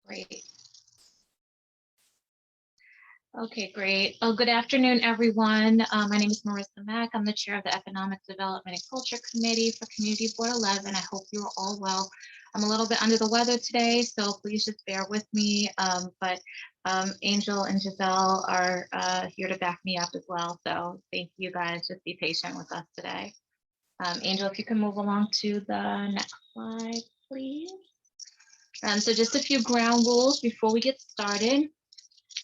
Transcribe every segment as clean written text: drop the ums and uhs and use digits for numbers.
Great. Okay, great. Oh, good afternoon, everyone. My name is Marissa Mack. I'm the chair of the Economic Development and Culture Committee for Community Board 11. I hope you are all well. I'm a little bit under the weather today, so please just bear with me. But Angel and Giselle are here to back me up as well. So thank you guys. Just be patient with us today. Angel, if you can move along to the next slide, please. So just a few ground rules before we get started.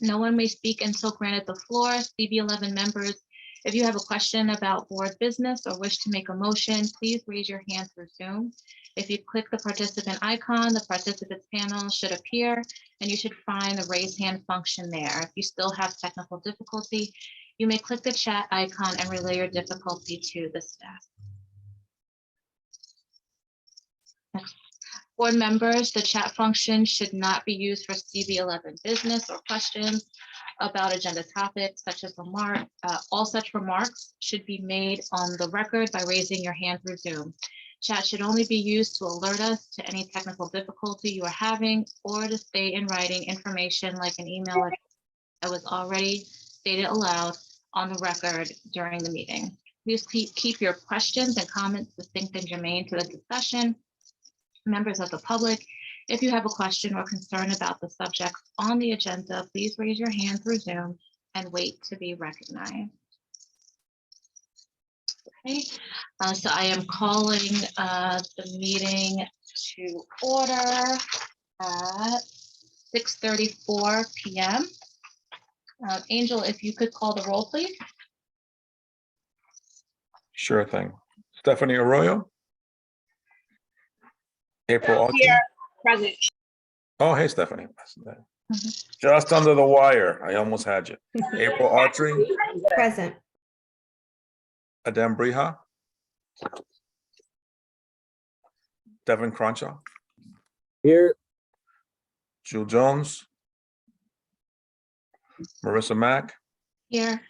No one may speak until granted the floor. CB11 members, if you have a question about board business or wish to make a motion, please raise your hand through Zoom. If you click the participant icon, the participants panel should appear and you should find the raise hand function there. If you still have technical difficulty, you may click the chat icon and relay your difficulty to the staff. Next. Board members, the chat function should not be used for CB11 business or questions about agenda topics such as remarks. All such remarks should be made on the record by raising your hand through Zoom. Chat should only be used to alert us to any technical difficulty you are having or to state in writing information like an email that was already stated aloud on the record during the meeting. Please keep your questions and comments distinct and germane to the discussion. Members of the public, if you have a question or concern about the subjects on the agenda, please raise your hand through Zoom and wait to be recognized. Okay, so I am calling the meeting to order at 6:34 p.m. Angel, if you could call the roll, please. Sure thing. Stephanie Arroyo. April Autry. Here, present. Oh, hey, Stephanie. Just under the wire. I almost had you. April Autry. Present. Adem Briha. Devin Cronshaw. Here. Jill Jones. Marissa Mack. Here.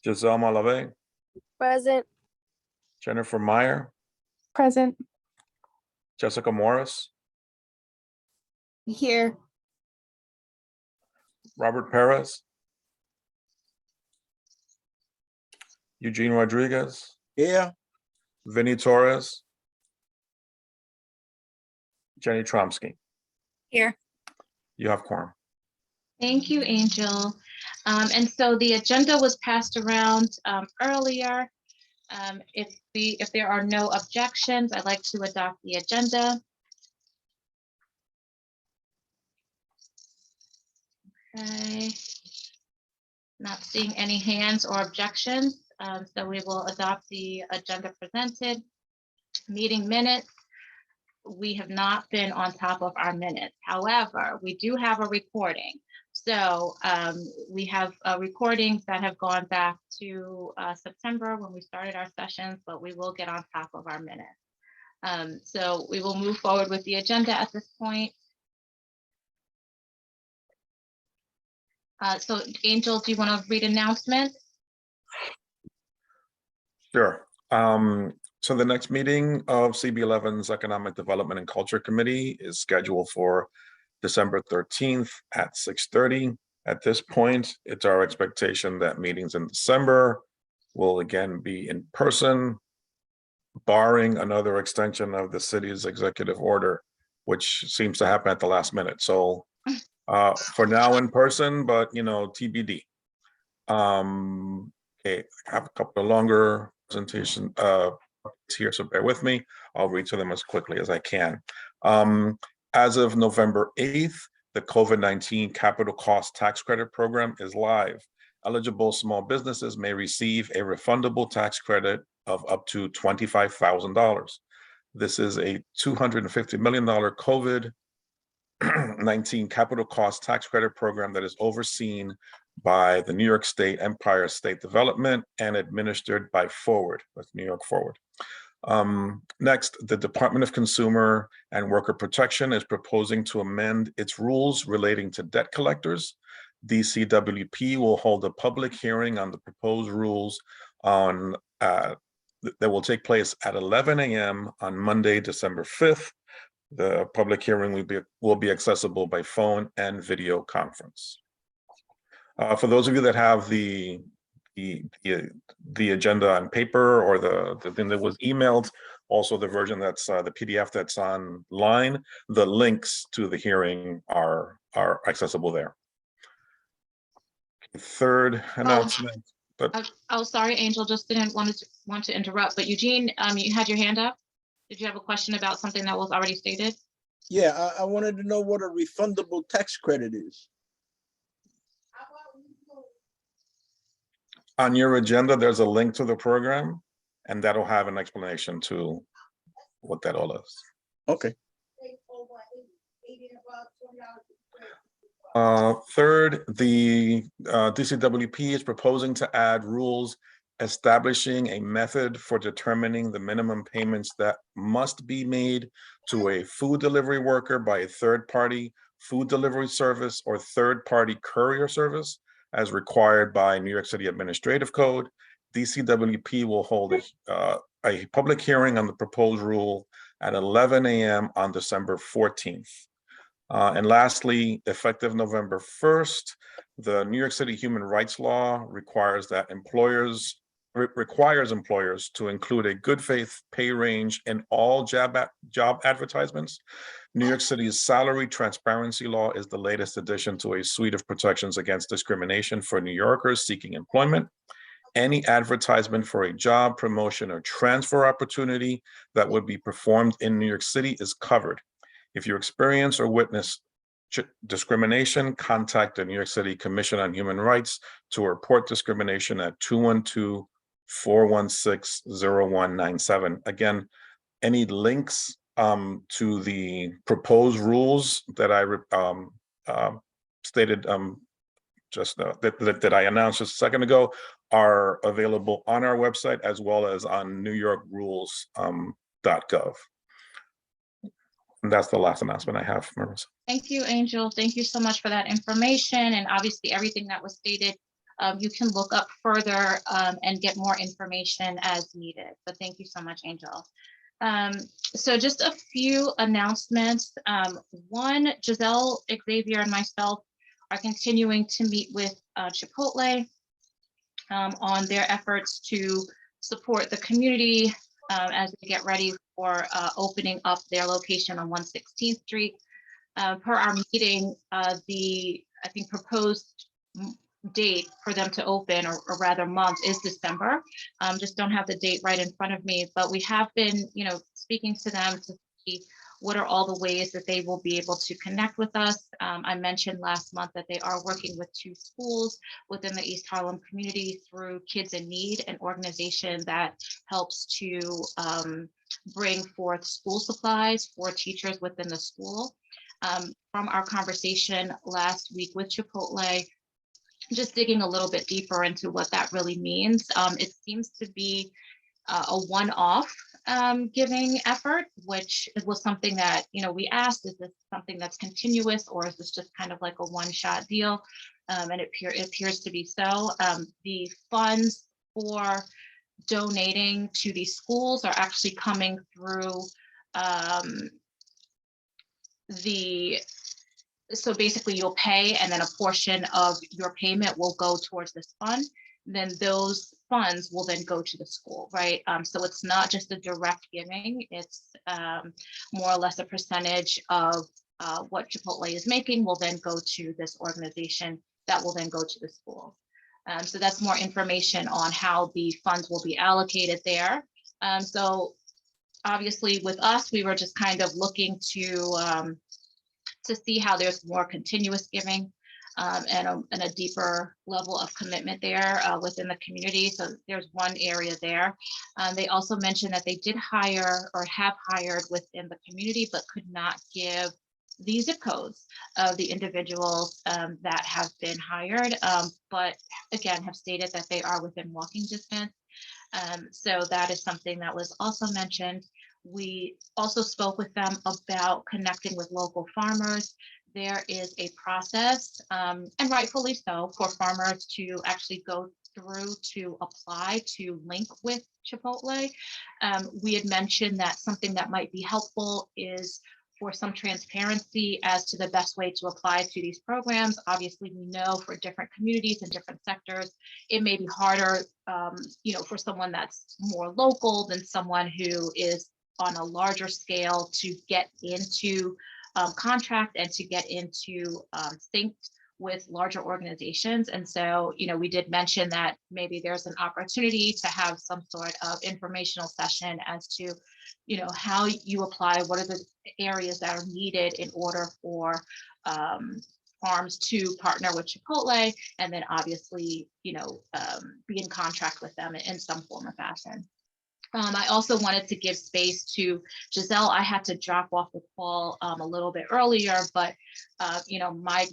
Giselle Malave. Present. Jennifer Meyer. Present. Jessica Morris. Here. Robert Perez. Eugene Rodriguez. Here. Vinnie Torres. Jenny Tromsky. Here. You have quorum. Thank you, Angel. And so the agenda was passed around earlier. If there are no objections, I'd like to adopt the agenda. Okay. Not seeing any hands or objections, so we will adopt the agenda presented. Meeting minutes. We have not been on top of our minutes. However, we do have a recording. So we have recordings that have gone back to September when we started our sessions, but we will get on top of our minutes. So we will move forward with the agenda at this point. So Angel, do you want to read announcements? Sure. So the next meeting of CB11's Economic Development and Culture Committee is scheduled for December 13th at 6:30. At this point, it's our expectation that meetings in December will again be in person, barring another extension of the city's executive order, which seems to happen at the last minute. So for now in person, but TBD. Okay, I have a couple of longer presentation here, so bear with me. I'll read to them as quickly as I can. As of November 8th, the COVID-19 Capital Cost Tax Credit Program is live. Eligible small businesses may receive a refundable tax credit of up to $25,000. This is a $250 million COVID-19 Capital Cost Tax Credit Program that is overseen by the New York State Empire State Development and administered by Forward, with New York Forward. Next, the Department of Consumer and Worker Protection is proposing to amend its rules relating to debt collectors. DCWP will hold a public hearing on the proposed rules on that will take place at 11 a.m. on Monday, December 5th. The public hearing will be accessible by phone and video conference. For those of you that have the agenda on paper or the thing that was emailed, also the version that's the PDF that's online, the links to the hearing are accessible there. Third announcement. Oh, sorry, Angel, just didn't want to interrupt, but Eugene, you had your hand up. Did you have a question about something that was already stated? Yeah, I wanted to know what a refundable tax credit is. On your agenda, there's a link to the program, and that'll have an explanation to what that all is. Okay. Third, the DCWP is proposing to add rules establishing a method for determining the minimum payments that must be made to a food delivery worker by a third-party food delivery service or third-party courier service as required by New York City Administrative Code. DCWP will hold a public hearing on the proposed rule at 11 a.m. on December 14th. And lastly, effective November 1st, the New York City Human Rights Law requires employers to include a good faith pay range in all job advertisements. New York City's salary transparency law is the latest addition to a suite of protections against discrimination for New Yorkers seeking employment. Any advertisement for a job, promotion, or transfer opportunity that would be performed in New York City is covered. If you experience or witness discrimination, contact the New York City Commission on Human Rights to report discrimination at 212-416-0197. Again, any links to the proposed rules that I stated that I announced just a second ago are available on our website as well as on newyorkrules.gov. And that's the last announcement I have, Marissa. Thank you, Angel. Thank you so much for that information. And obviously everything that was stated, you can look up further and get more information as needed. But thank you so much, Angel. So just a few announcements. One, Giselle, Xavier, and myself are continuing to meet with Chipotle on their efforts to support the community as they get ready for opening up their location on 116th Street. Per our meeting, the, I think, proposed date for them to open, or rather month, is December. Just don't have the date right in front of me, but we have been, speaking to them to see what are all the ways that they will be able to connect with us. I mentioned last month that they are working with 2 schools within the East Harlem community through Kids in Need, an organization that helps to bring forth school supplies for teachers within the school. From our conversation last week with Chipotle, just digging a little bit deeper into what that really means, it seems to be a one-off giving effort, which was something that, we asked, is this something that's continuous, or is this just kind of like a one-shot deal? And it appears to be so. The funds for donating to these schools are actually coming through so basically you'll pay, and then a portion of your payment will go towards this fund. Then those funds will then go to the school, right? So it's not just a direct giving, it's more or less a percentage of what Chipotle is making will then go to this organization that will then go to the school. So that's more information on how the funds will be allocated there. So obviously with us, we were just kind of looking to see how there's more continuous giving and a deeper level of commitment there within the community. So there's one area there. They also mentioned that they did hire or have hired within the community, but could not give the zip codes of the individuals that have been hired, but again, have stated that they are within walking distance. So that is something that was also mentioned. We also spoke with them about connecting with local farmers. There is a process, and rightfully so, for farmers to actually go through to apply to link with Chipotle. We had mentioned that something that might be helpful is for some transparency as to the best way to apply to these programs. Obviously, we know for different communities and different sectors, it may be harder, for someone that's more local than someone who is on a larger scale to get into contract and to get into synced with larger organizations. And so, we did mention that maybe there's an opportunity to have some sort of informational session as to, how you apply, what are the areas that are needed in order for farms to partner with Chipotle, and then obviously, be in contract with them in some form or fashion. I also wanted to give space to Giselle. I had to drop off the call a little bit earlier, but my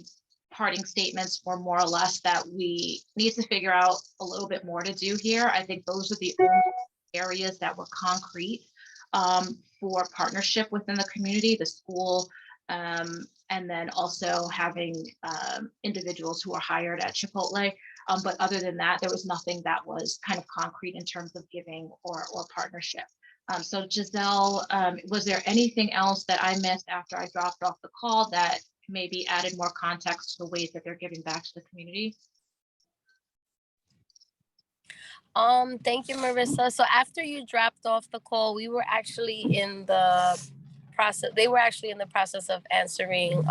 parting statements were more or less that we need to figure out a little bit more to do here. I think those are the only areas that were concrete for partnership within the community, the school, and then also having individuals who are hired at Chipotle. But other than that, there was nothing that was kind of concrete in terms of giving or partnership. So Giselle, was there anything else that I missed after I dropped off the call that maybe added more context to the ways that they're giving back to the community? Thank you, Marissa. So after you dropped off the call, we were actually in the process. They were actually in the process of answering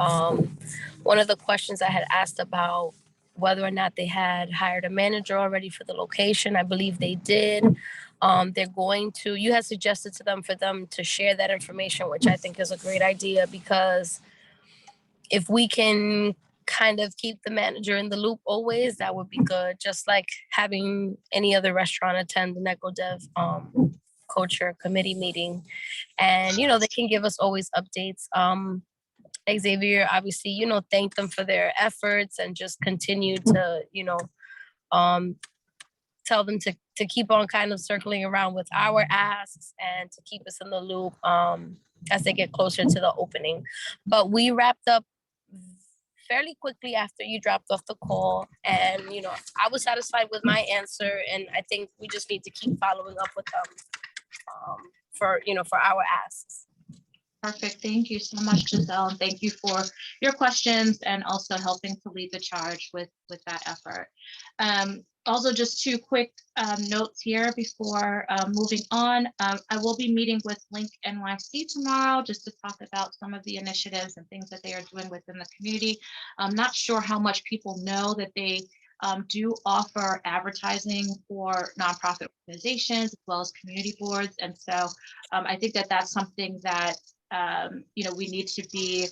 one of the questions I had asked about whether or not they had hired a manager already for the location. I believe they did. They're going to, you had suggested to them for them to share that information, which I think is a great idea, because if we can kind of keep the manager in the loop always, that would be good. Just like having any other restaurant attend the NECODEV culture committee meeting. And, they can give us always updates. Xavier, obviously, thank them for their efforts and just continue to, tell them to keep on kind of circling around with our asks and to keep us in the loop as they get closer to the opening. But we wrapped up fairly quickly after you dropped off the call, and I was satisfied with my answer, and I think we just need to keep following up with them for our asks. Perfect. Thank you so much, Giselle, and thank you for your questions and also helping to lead the charge with that effort. Also, just two quick notes here before moving on. I will be meeting with Link NYC tomorrow just to talk about some of the initiatives and things that they are doing within the community. I'm not sure how much people know that they do offer advertising for nonprofit organizations as well as community boards. And so I think that that's something that we need to be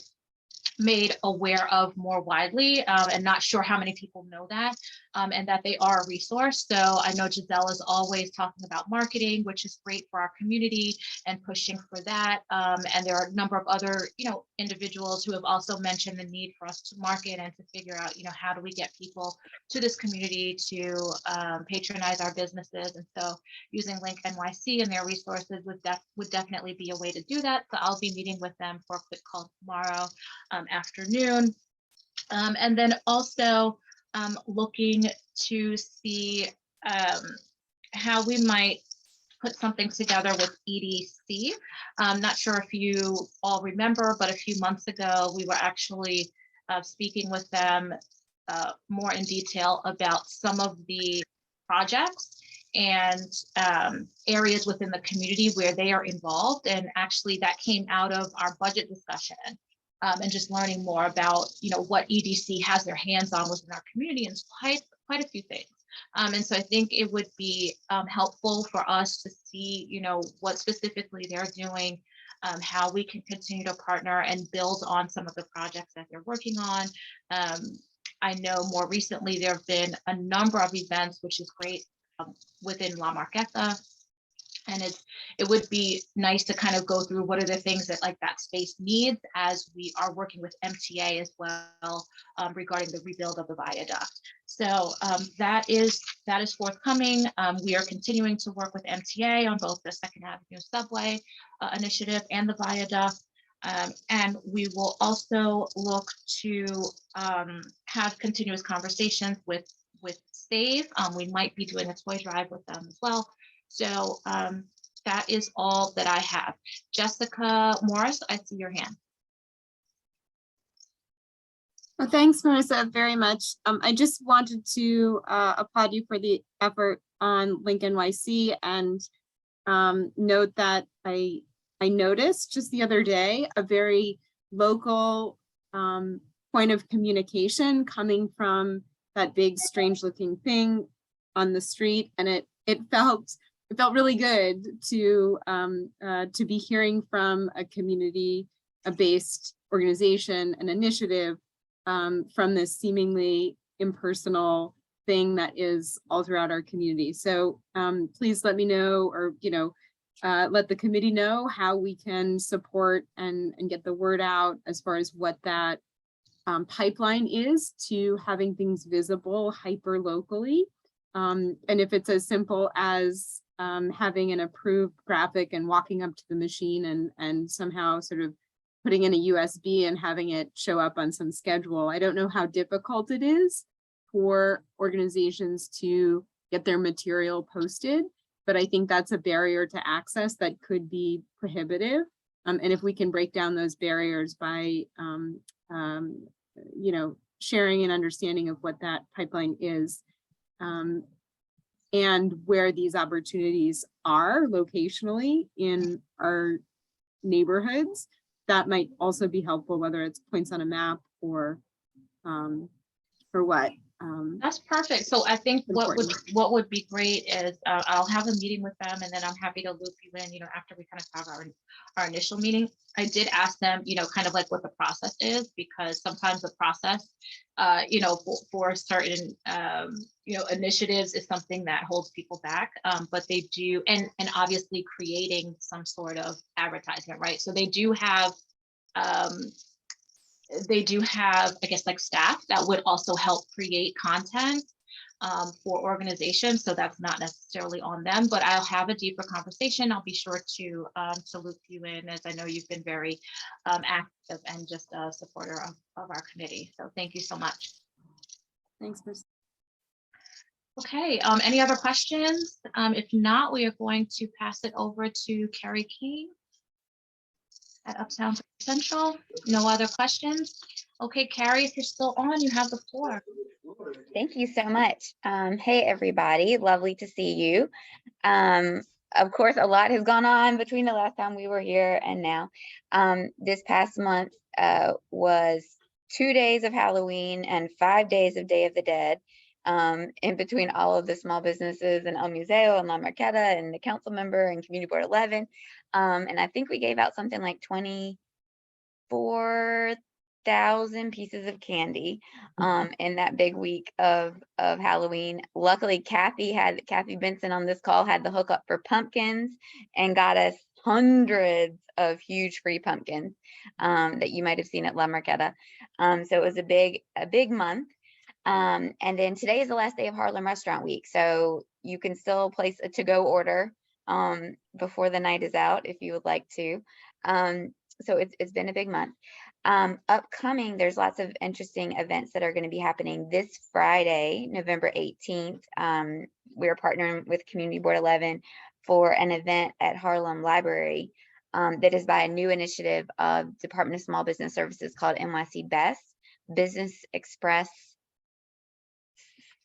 made aware of more widely, and not sure how many people know that, and that they are a resource. So I know Giselle is always talking about marketing, which is great for our community, and pushing for that. And there are a number of other, individuals who have also mentioned the need for us to market and to figure out, how do we get people to this community to patronize our businesses. And so using Link NYC and their resources would definitely be a way to do that. So I'll be meeting with them for a quick call tomorrow afternoon. And then also looking to see how we might put something together with EDC. I'm not sure if you all remember, but a few months ago, we were actually speaking with them more in detail about some of the projects and areas within the community where they are involved. And actually that came out of our budget discussion. And just learning more about, what EDC has their hands on within our community, and quite a few things. And so I think it would be helpful for us to see, what specifically they're doing, how we can continue to partner and build on some of the projects that they're working on. I know more recently there have been a number of events, which is great, within La Marqueta. And it would be nice to kind of go through what are the things that that space needs, as we are working with MTA as well regarding the rebuild of the viaduct. So that is forthcoming. We are continuing to work with MTA on both the Second Avenue subway initiative and the viaduct. And we will also look to have continuous conversations with SAVE. We might be doing a toy drive with them as well. So that is all that I have. Jessica Morris, I see your hand. Well, thanks, Marissa, very much. I just wanted to applaud you for the effort on Link NYC and note that I noticed just the other day a very local point of communication coming from that big strange looking thing on the street, and it felt really good to be hearing from a community-based organization and initiative from this seemingly impersonal thing that is all throughout our community. So please let me know, or let the committee know how we can support and get the word out as far as what that pipeline is to having things visible hyper locally. And if it's as simple as having an approved graphic and walking up to the machine and somehow sort of putting in a USB and having it show up on some schedule. I don't know how difficult it is for organizations to get their material posted, but I think that's a barrier to access that could be prohibitive. And if we can break down those barriers by, sharing an understanding of what that pipeline is, and where these opportunities are locationally in our neighborhoods, that might also be helpful, whether it's points on a map or what. That's perfect. So I think what would be great is I'll have a meeting with them, and then I'm happy to loop you in, after we kind of have our initial meeting. I did ask them, kind of like what the process is, because sometimes the process, for certain, initiatives is something that holds people back, but they do, and obviously creating some sort of advertisement, right? So they do have, I guess, like staff that would also help create content for organizations. So that's not necessarily on them, but I'll have a deeper conversation. I'll be sure to loop you in, as I know you've been very active and just a supporter of our committee. So thank you so much. Thanks, Ms. Okay, any other questions? If not, we are going to pass it over to Carrie King at Uptown Central. No other questions? Okay, Carrie, if you're still on, you have the floor. Thank you so much. Hey, everybody. Lovely to see you. Of course, a lot has gone on between the last time we were here and now. This past month was 2 days of Halloween and 5 days of Day of the Dead. In between all of the small businesses and El Museo and La Marqueta and the council member and Community Board 11. And I think we gave out something like 24,000 pieces of candy in that big week of Halloween. Luckily, Kathy Benson on this call had the hookup for pumpkins and got us hundreds of huge free pumpkins that you might have seen at La Marqueta. So it was a big month. And then today is the last day of Harlem Restaurant Week. So you can still place a to-go order before the night is out if you would like to. So it's been a big month. Upcoming, there's lots of interesting events that are going to be happening this Friday, November 18th. We're partnering with Community Board 11 for an event at Harlem Library that is by a new initiative of Department of Small Business Services called NYC BEST, Business Express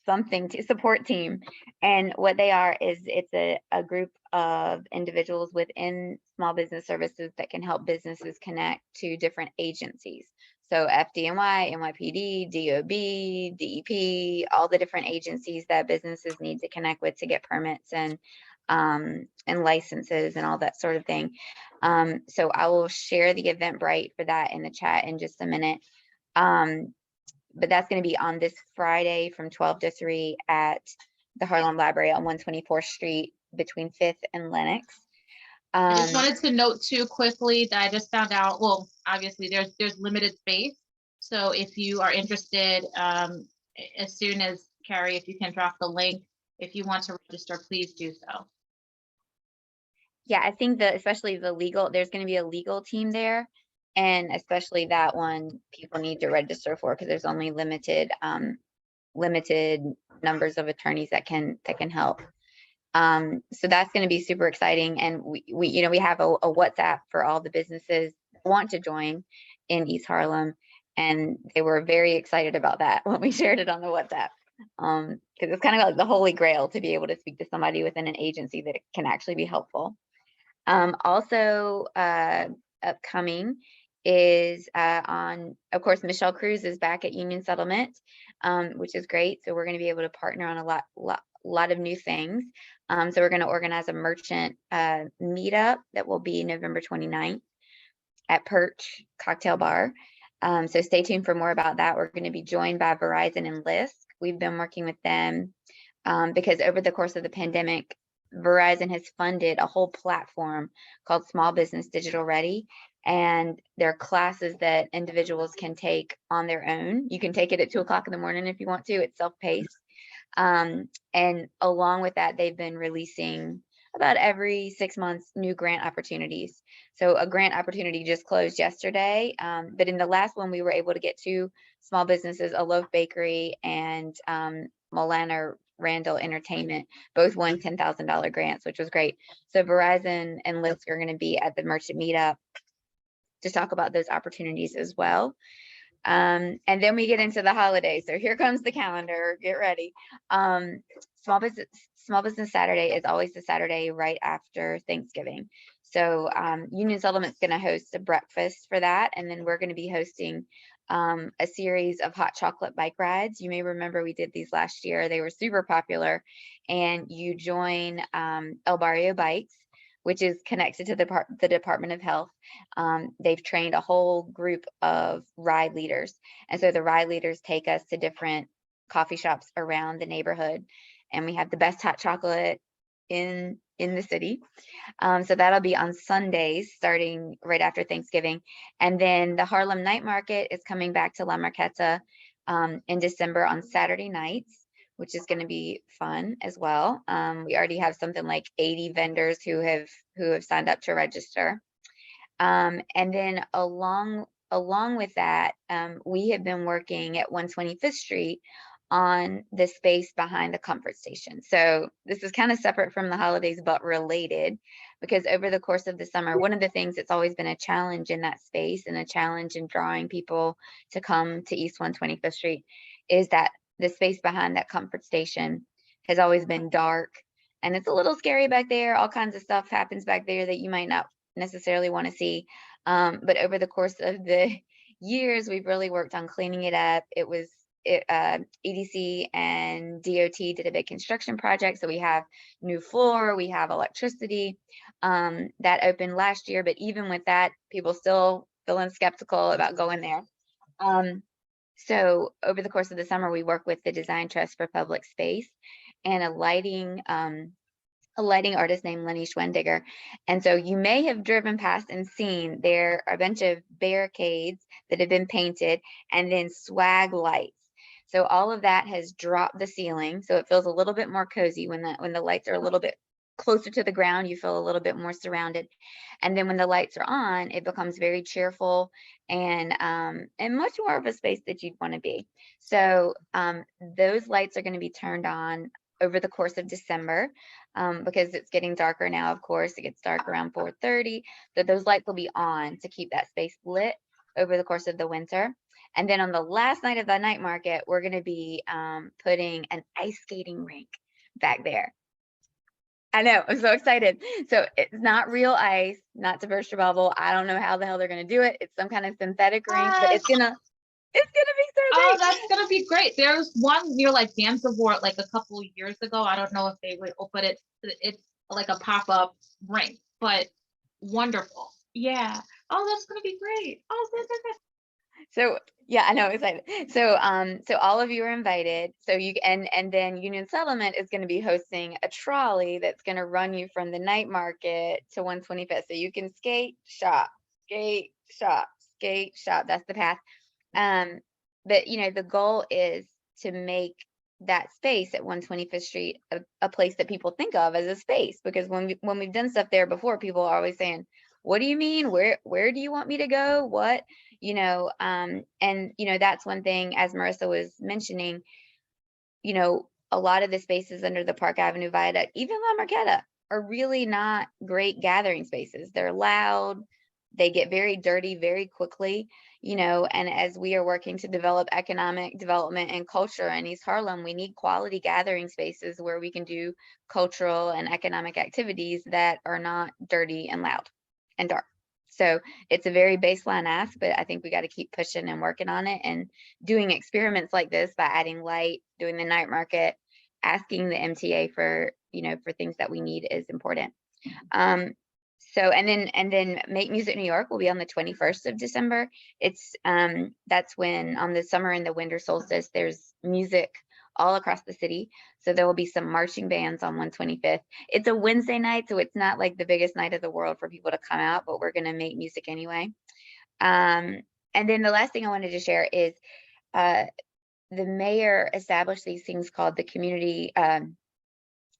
something to support team. And what they are is it's a group of individuals within small business services that can help businesses connect to different agencies. So FDNY, NYPD, DOB, DEP, all the different agencies that businesses need to connect with to get permits and licenses and all that sort of thing. So I will share the Eventbrite for that in the chat in just a minute. But that's going to be on this Friday from 12 to 3 at the Harlem Library on 124th Street between 5th and Lenox. I just wanted to note too quickly that I just found out, well, obviously there's limited space. So if you are interested, as soon as Carrie, if you can drop the link, if you want to register, please do so. Yeah, I think that especially the legal, there's going to be a legal team there. And especially that one, people need to register for because there's only limited numbers of attorneys that can help. So that's going to be super exciting. And we have a WhatsApp for all the businesses who want to join in East Harlem. And they were very excited about that when we shared it on the WhatsApp. Because it's kind of like the holy grail to be able to speak to somebody within an agency that can actually be helpful. Also upcoming is of course, Michelle Cruz is back at Union Settlement, which is great. So we're going to be able to partner on a lot of new things. So we're going to organize a merchant meetup that will be November 29th at Perch Cocktail Bar. So stay tuned for more about that. We're going to be joined by Verizon and Lysk. We've been working with them because over the course of the pandemic, Verizon has funded a whole platform called Small Business Digital Ready. And there are classes that individuals can take on their own. You can take it at 2 o'clock in the morning if you want to. It's self-paced. And along with that, they've been releasing about every 6 months new grant opportunities. So a grant opportunity just closed yesterday. But in the last one, we were able to get 2 small businesses, a loaf bakery and Milana Randall Entertainment, both won $10,000 grants, which was great. So Verizon and Lyft are going to be at the merchant meetup to talk about those opportunities as well. And then we get into the holidays. So here comes the calendar. Get ready. Small Business Saturday is always the Saturday right after Thanksgiving. So Union Settlement's going to host a breakfast for that, and then we're going to be hosting a series of hot chocolate bike rides. You may remember we did these last year. They were super popular, and you join El Barrio Bikes, which is connected to the Department of Health. They've trained a whole group of ride leaders. And so the ride leaders take us to different coffee shops around the neighborhood. And we have the best hot chocolate in the city. So that'll be on Sundays, starting right after Thanksgiving. And then the Harlem Night Market is coming back to La Marqueta in December on Saturday nights, which is going to be fun as well. We already have something like 80 vendors who have signed up to register. And then along with that, we have been working at 125th Street on the space behind the comfort station. So this is kind of separate from the holidays, but related, because over the course of the summer, one of the things that's always been a challenge in that space and a challenge in drawing people to come to East 125th Street is that the space behind that comfort station has always been dark, and it's a little scary back there. All kinds of stuff happens back there that you might not necessarily want to see. But over the course of the years, we've really worked on cleaning it up. EDC and DOT did a big construction project. So we have new floor, we have electricity that opened last year. But even with that, people still feeling skeptical about going there. So over the course of the summer, we work with the Design Trust for Public Space and a lighting artist named Lenny Schwendiger. And so you may have driven past and seen there are a bunch of barricades that have been painted and then swag lights. So all of that has dropped the ceiling. So it feels a little bit more cozy when the lights are a little bit closer to the ground, you feel a little bit more surrounded. And then when the lights are on, it becomes very cheerful and much more of a space that you'd want to be. So those lights are going to be turned on over the course of December because it's getting darker now. Of course, it gets dark around 4:30. So those lights will be on to keep that space lit over the course of the winter. And then on the last night of the night market, we're going to be putting an ice skating rink back there. I know, I'm so excited. So it's not real ice, not to burst your bubble. I don't know how the hell they're going to do it. It's some kind of synthetic rink, but it's gonna be so great. Oh, that's gonna be great. There's one near like Dance Award like a couple of years ago. I don't know if they would open it. It's like a pop-up rink, but wonderful. Yeah. Oh, that's gonna be great. Oh, good. So yeah, I know, excited. So all of you are invited. So you and then Union Settlement is going to be hosting a trolley that's going to run you from the night market to 125th. So you can skate, shop, skate, shop, skate, shop. That's the path. But the goal is to make that space at 125th Street a place that people think of as a space, because when we've done stuff there before, people are always saying, what do you mean? Where do you want me to go? What? That's one thing, as Marissa was mentioning, a lot of the spaces under the Park Avenue Viaduct, even La Marqueta, are really not great gathering spaces. They're loud, they get very dirty very quickly, you know, and as we are working to develop economic development and culture in East Harlem, we need quality gathering spaces where we can do cultural and economic activities that are not dirty and loud and dark. So it's a very baseline ask, but I think we got to keep pushing and working on it and doing experiments like this by adding light, doing the night market, asking the MTA for, you know, for things that we need is important. So, and then Make Music New York will be on the 21st of December. It's, that's when on the summer and the winter solstice, there's music all across the city. So there will be some marching bands on 125th. It's a Wednesday night, so it's not like the biggest night of the world for people to come out, but we're gonna make music anyway. And then the last thing I wanted to share is the mayor established these things called the community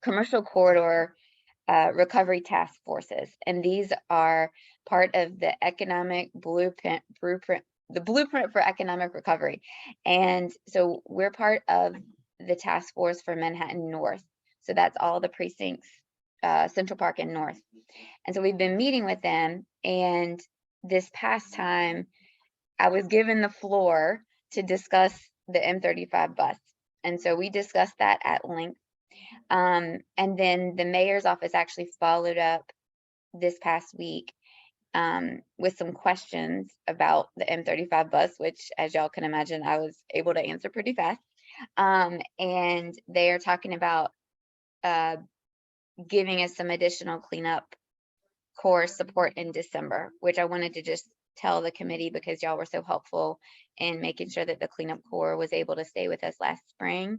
commercial corridor recovery task forces. And these are part of the economic blueprint, the blueprint for economic recovery. And so we're part of the task force for Manhattan North. So that's all the precincts, Central Park and North. And so we've been meeting with them. And this past time, I was given the floor to discuss the M35 bus. And so we discussed that at length. And then the mayor's office actually followed up this past week with some questions about the M35 bus, which, as y'all can imagine, I was able to answer pretty fast. And they are talking about giving us some additional cleanup core support in December, which I wanted to just tell the committee because y'all were so helpful in making sure that the cleanup core was able to stay with us last spring.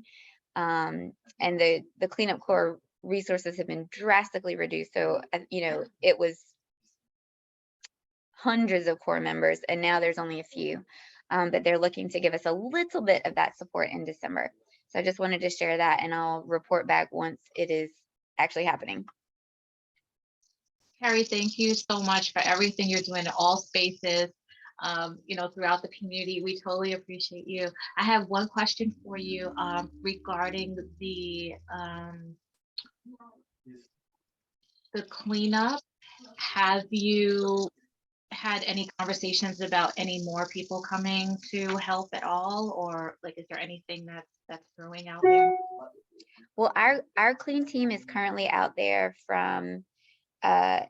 And the cleanup core resources have been drastically reduced. So, you know, it was hundreds of core members and now there's only a few, but they're looking to give us a little bit of that support in December. So I just wanted to share that and I'll report back once it is actually happening. Carrie, thank you so much for everything you're doing in all spaces, you know, throughout the community. We totally appreciate you. I have one question for you regarding the cleanup. Have you had any conversations about any more people coming to help at all, or like, is there anything that's brewing out there? Well, our clean team is currently out there from 8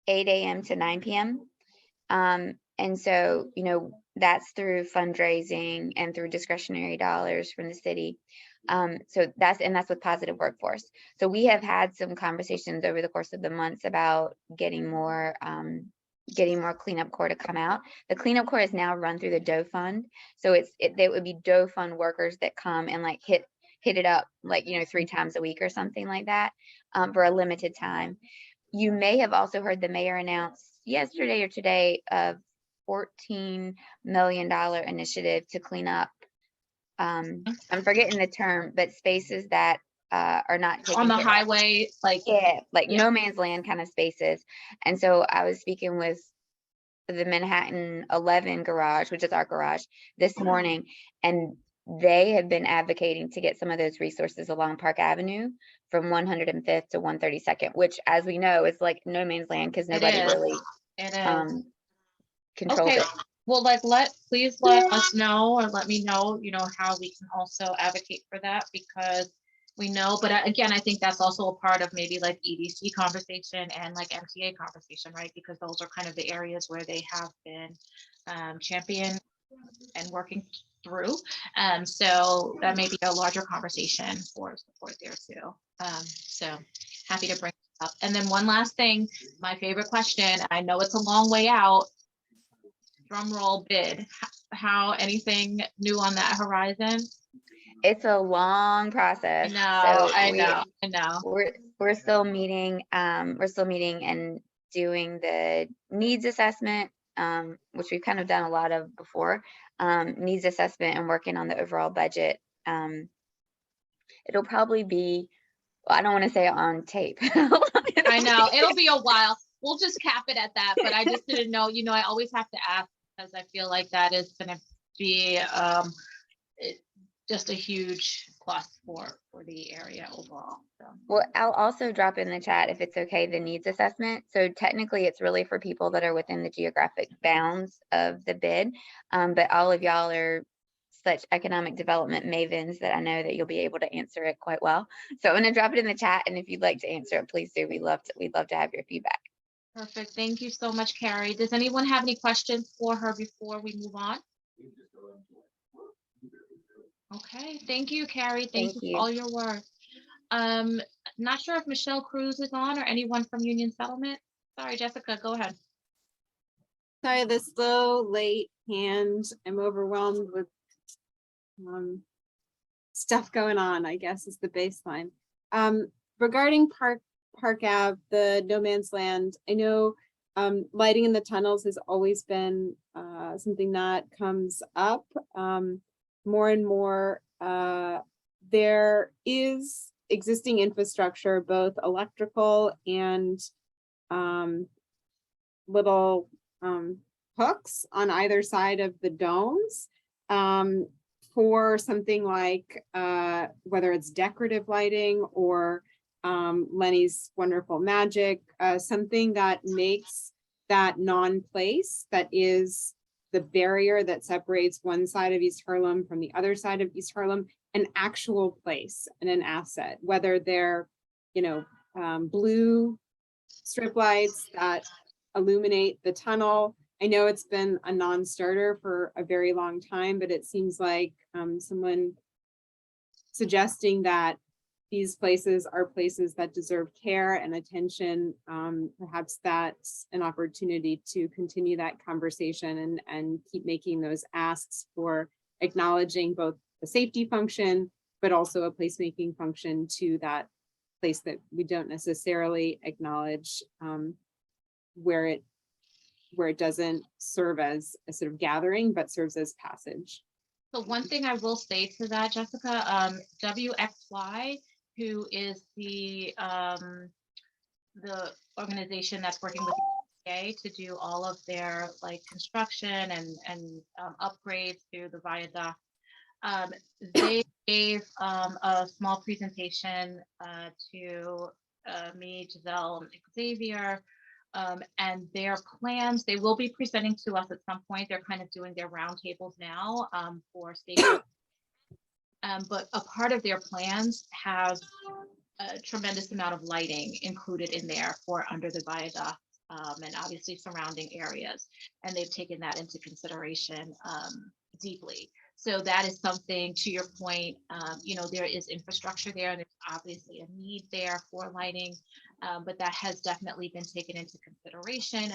a.m. to 9 p.m. And so, you know, that's through fundraising and through discretionary dollars from the city. So that's with Positive Workforce. So we have had some conversations over the course of the months about getting more cleanup core to come out. The cleanup core is now run through the Doe Fund. So they would be Doe Fund workers that come and like hit it up, like, you know, 3 times a week or something like that, for a limited time. You may have also heard the mayor announce yesterday or today a $14 million initiative to clean up, I'm forgetting the term, but spaces that are not taken On the care of. highway, like, Yeah, like yeah. no man's land kind of spaces. And so I was speaking with the Manhattan 11 garage, which is our garage, this morning, and they have been advocating to get some of those resources along Park Avenue from 105th to 132nd, which, as we know, is like no man's land because nobody really controls okay. it. Well, like, please let us know, or let me know, you know, how we can also advocate for that, because we know, but again, I think that's also a part of maybe like EDC conversation and like MTA conversation, right? Because those are kind of the areas where they have been championed and working through. So that may be a larger conversation for support there too. So happy to bring it up. And then one last thing, my favorite question, I know it's a long way out, drum roll bid. How, anything new on that horizon? It's a long process. I know. We're still meeting. We're still meeting and doing the needs assessment, which we've kind of done a lot of before. Needs assessment and working on the overall budget. It'll probably be, well, I don't want to say on tape. I know it'll be a while. We'll just cap it at that. But I just didn't know. You know, I always have to ask because I feel like that is going to be just a huge plus for the area overall. So. Well, I'll also drop in the chat, if it's okay, the needs assessment. So technically it's really for people that are within the geographic bounds of the bid. But all of y'all are such economic development mavens that I know that you'll be able to answer it quite well. So I'm going to drop it in the chat, and if you'd like to answer it, please do. We'd love to have your feedback. Perfect. Thank you so much, Carrie. Does anyone have any questions for her before we move on? Okay, thank you, Carrie. Thank you for all your work. Not sure if Michelle Cruz is on or anyone from Union Settlement. Sorry, Jessica, go ahead. Sorry, the slow, late hand. I'm overwhelmed with stuff going on, I guess is the baseline. Regarding Park Ave, the no man's land, I know lighting in the tunnels has always been something that comes up more and more. There is existing infrastructure, both electrical and little hooks on either side of the domes for something like whether it's decorative lighting or Lenny's wonderful magic, something that makes that non-place that is the barrier that separates one side of East Harlem from the other side of East Harlem, an actual place and an asset, whether they're, blue strip lights that illuminate the tunnel. I know it's been a non-starter for a very long time, but it seems like someone suggesting that these places are places that deserve care and attention. Perhaps that's an opportunity to continue that conversation and keep making those asks for acknowledging both the safety function, but also a placemaking function to that place that we don't necessarily acknowledge, where it doesn't serve as a sort of gathering, but serves as passage. So one thing I will say to that, Jessica, WXY, who is the organization that's working with the EPA to do all of their construction and upgrades to the viaduct, they gave a small presentation to me, Giselle, and Xavier, and their plans. They will be presenting to us at some point. They're kind of doing their roundtables now for stakeholders. But a part of their plans have a tremendous amount of lighting included in there for under the viaduct and obviously surrounding areas. And they've taken that into consideration deeply. So that is something, to your point, there is infrastructure there, and there's obviously a need there for lighting, but that has definitely been taken into consideration.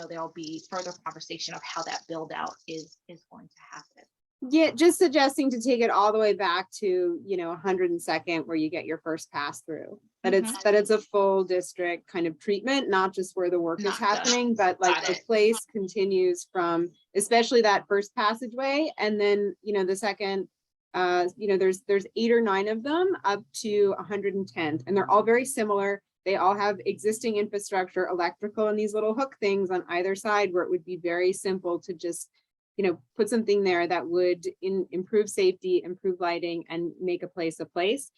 There'll be further conversation of how that build out is going to happen. Yeah, just suggesting to take it all the way back to 102nd, where you get your first pass through. That it's a full district kind of treatment, not just where the work is happening, but like the place continues from, especially that first passageway, and then the second. There's 8 or 9 of them up to 110th, and they're all very similar. They all have existing infrastructure, electrical, and these little hook things on either side, where it would be very simple to just put something there that would improve safety, improve lighting, and make a place a place.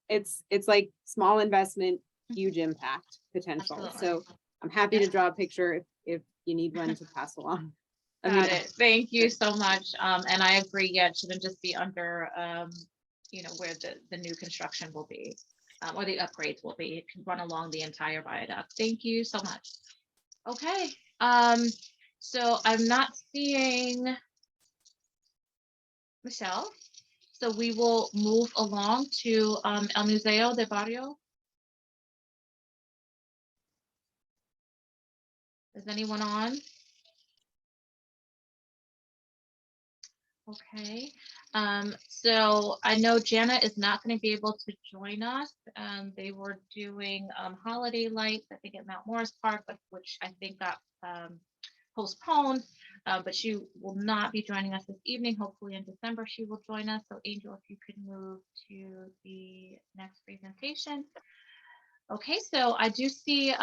It's like small investment, huge impact potential. Absolutely. So I'm happy to draw a picture if you need one to pass along. Got it. Thank you so much. And I agree. Yeah, it shouldn't just be under, where the new construction will be, or the upgrades will be. It can run along the entire viaduct. Thank you so much. Okay. So I'm not seeing Michelle. So we will move along to El Museo de Barrio. Is anyone on? Okay. So I know Jana is not going to be able to join us. They were doing holiday lights, I think, at Mount Morris Park, but which I think got postponed, but she will not be joining us this evening. Hopefully in December she will join us. So Angel, if you could move to the next presentation. Okay, so I do see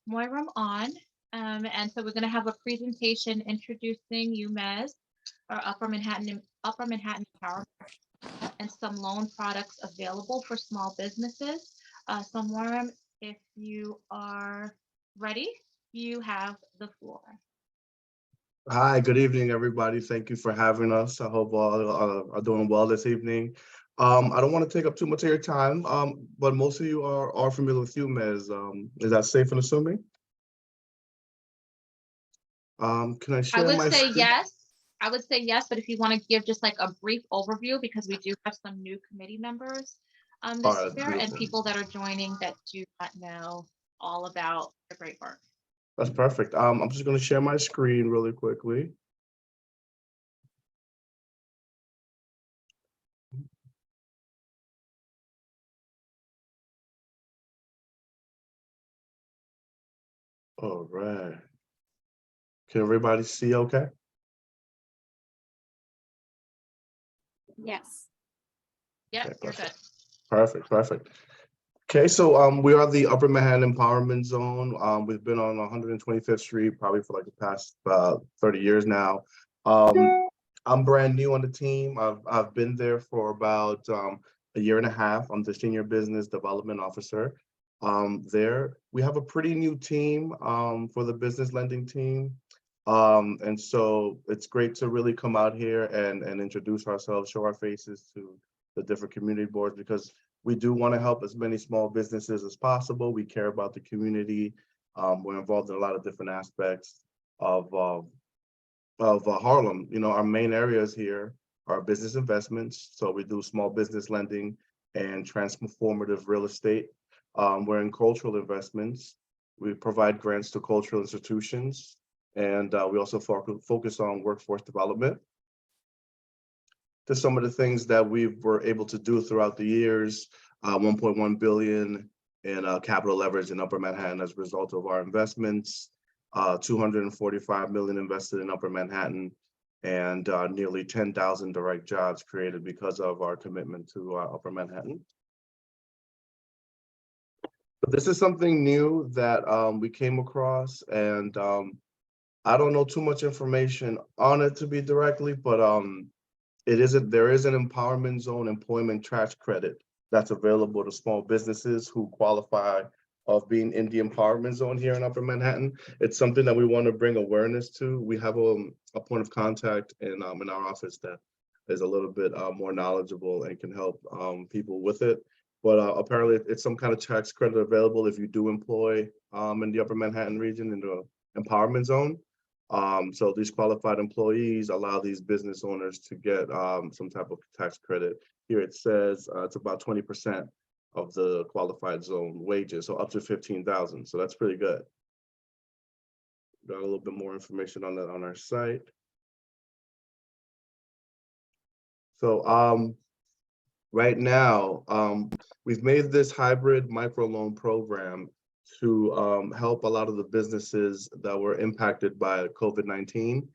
Moiram on, and so we're going to have a presentation introducing UMES, or Upper Manhattan Empowerment and some loan products available for small businesses. So Moram, if you are ready, you have the floor. Hi, good evening, everybody. Thank you for having us. I hope all are doing well this evening. I don't want to take up too much of your time, but most of you are familiar with UMES. Is that safe and assuming? Can I I share would my say screen? yes. I would say yes, but if you want to give just like a brief overview, because we do have some new committee members All this right, year and beautiful. people that are joining that do not know all about the great work. That's perfect. I'm just going to share my screen really quickly. All right. Can everybody see okay? Yes. Yep, Okay, you're good. perfect, perfect. Okay, so we are the Upper Manhattan Empowerment Zone. We've been on 125th Street probably for like the past 30 years now. I'm brand new on the team. I've been there for about a year and a half. I'm the Senior Business Development Officer. There, we have a pretty new team for the business lending team. And so it's great to really come out here and introduce ourselves, show our faces to the different community boards, because we do want to help as many small businesses as possible. We care about the community. We're involved in a lot of different aspects of Harlem. You know, our main areas here are business investments. So we do small business lending and transformative real estate. We're in cultural investments. We provide grants to cultural institutions. And we also focus on workforce development. To some of the things that we were able to do throughout the years, 1.1 billion in capital leverage in Upper Manhattan as a result of our investments, 245 million invested in Upper Manhattan, and nearly 10,000 direct jobs created because of our commitment to Upper Manhattan. But this is something new that we came across, and I don't know too much information on it to be directly, but there is an empowerment zone employment tax credit that's available to small businesses who qualify of being in the empowerment zone here in Upper Manhattan. It's something that we want to bring awareness to. We have a point of contact in our office that is a little bit more knowledgeable and can help people with it. But apparently it's some kind of tax credit available if you do employ in the Upper Manhattan region in the empowerment zone. So these qualified employees allow these business owners to get some type of tax credit. Here it says it's about 20% of the qualified zone wages, so up to 15,000. So that's pretty good. Got a little bit more information on that on our site. So right now, we've made this hybrid microloan program to help a lot of the businesses that were impacted by COVID-19.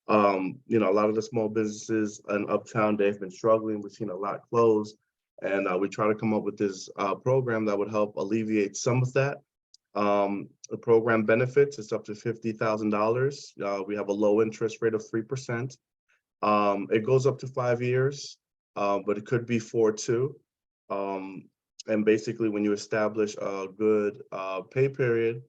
You know, a lot of the small businesses in Uptown, they've been struggling. We've seen a lot close. And we try to come up with this program that would help alleviate some of that. The program benefits, it's up to $50,000. We have a low interest rate of 3%. It goes up to 5 years, but it could be 4 too. And basically, when you establish a good pay period,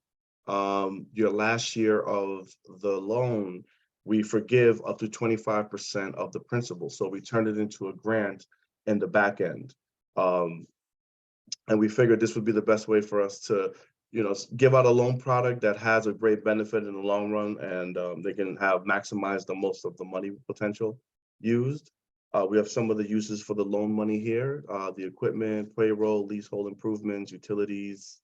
your last year of the loan, we forgive up to 25% of the principal. So we turn it into a grant in the back end. And we figured this would be the best way for us to, you know, give out a loan product that has a great benefit in the long run, and they can have maximized the most of the money potential used. We have some of the uses for the loan money here, the equipment, payroll, leasehold improvements, utilities,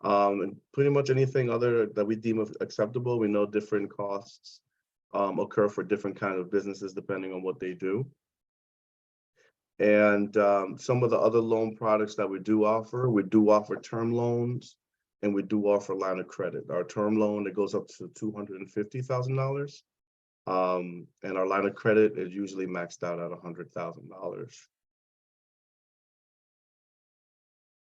and pretty much anything other that we deem acceptable. We know different costs occur for different kinds of businesses depending on what they do. And some of the other loan products that we do offer term loans, and we do offer line of credit. Our term loan, it goes up to $250,000. And our line of credit is usually maxed out at $100,000.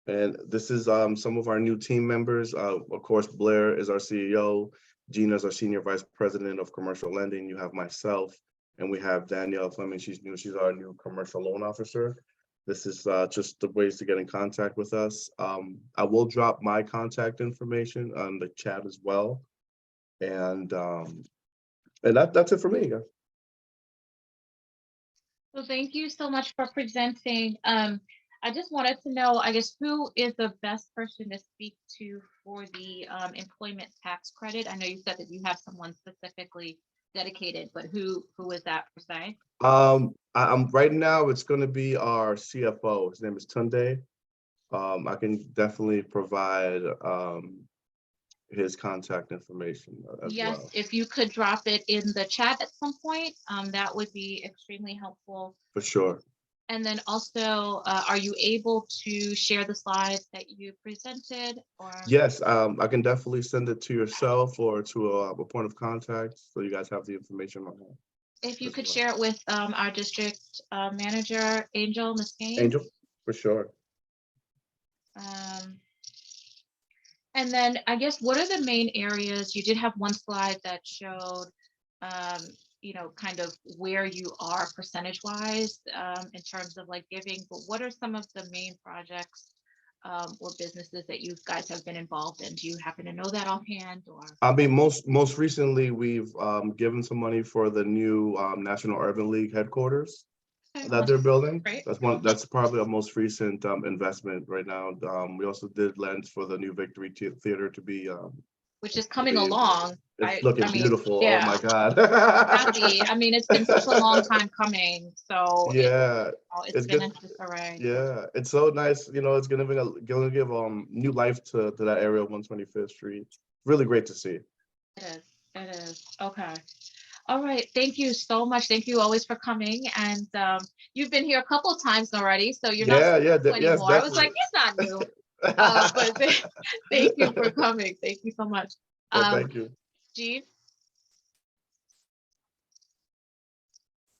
And this is some of our new team members. Of course, Blair is our CEO. Gina is our Senior Vice President of Commercial Lending. You have myself And we have Danielle Fleming, she's new, she's our new commercial loan officer. This is just the ways to get in contact with us. I will drop my contact information on the chat as well. And that's it for me. Well, thank you so much for presenting. I just wanted to know, I guess, who is the best person to speak to for the employment tax credit? I know you said that you have someone specifically dedicated, but who is that per se? I'm right now, it's gonna be our CFO. His name is Tunde. I can definitely provide his contact information as Yes, well. if you could drop it in the chat at some point, that would be extremely helpful. For sure. And then also, are you able to share the slides that you presented or? Yes, I can definitely send it to yourself or to a point of contact, so you guys have the information on that. If you as could well. share it with our district manager, Angel, Ms. Gaines. Angel, for sure. And then I guess, what are the main areas? You did have one slide that showed, you know, kind of where you are percentage wise in terms of like giving, but what are some of the main projects or businesses that you guys have been involved in? Do you happen to know that offhand or? I mean, most recently, we've given some money for the new National Urban League headquarters that they're building. Great. That's probably our most recent investment right now. We also did lend for the new Victory Theater to be which is coming along. It's looking beautiful. Yeah. Oh my God. Happy. I mean, it's been such a long time coming. So yeah, it's been in disarray. Yeah, it's so nice. You know, it's gonna give new life to that area of 125th Street. Really great to see. It is. It is. Okay. All right. Thank you so much. Thank you always for coming. And you've been here a couple of times already, so you're not new anymore. I was like, he's not new. But thank you for coming. Thank you so much. Thank you. Jean?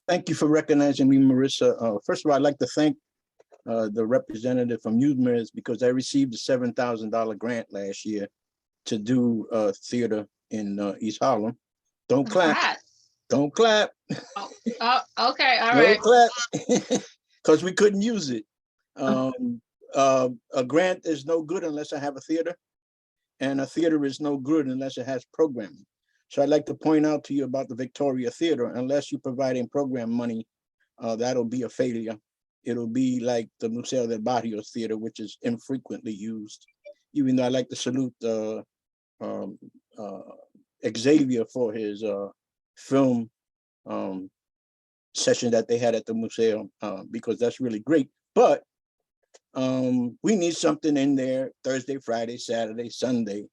Thank you for recognizing me, Marissa. First of all, I'd like to thank the representative from Youth because I received a $7,000 grant last year to do theater in East Harlem. Don't clap. Don't clap. Oh, okay. All no right. clap. Because we couldn't use it. A grant is no good unless I have a theater, and a theater is no good unless it has programming. So I'd like to point out to you about the Victoria Theater. Unless you're providing program money, that'll be a failure. It'll be like the Museo del Barrio Theater, which is infrequently used. Even though I like to salute Xavier for his film session that they had at the museum, because that's really great. But we need something in there Thursday, Friday, Saturday, Sunday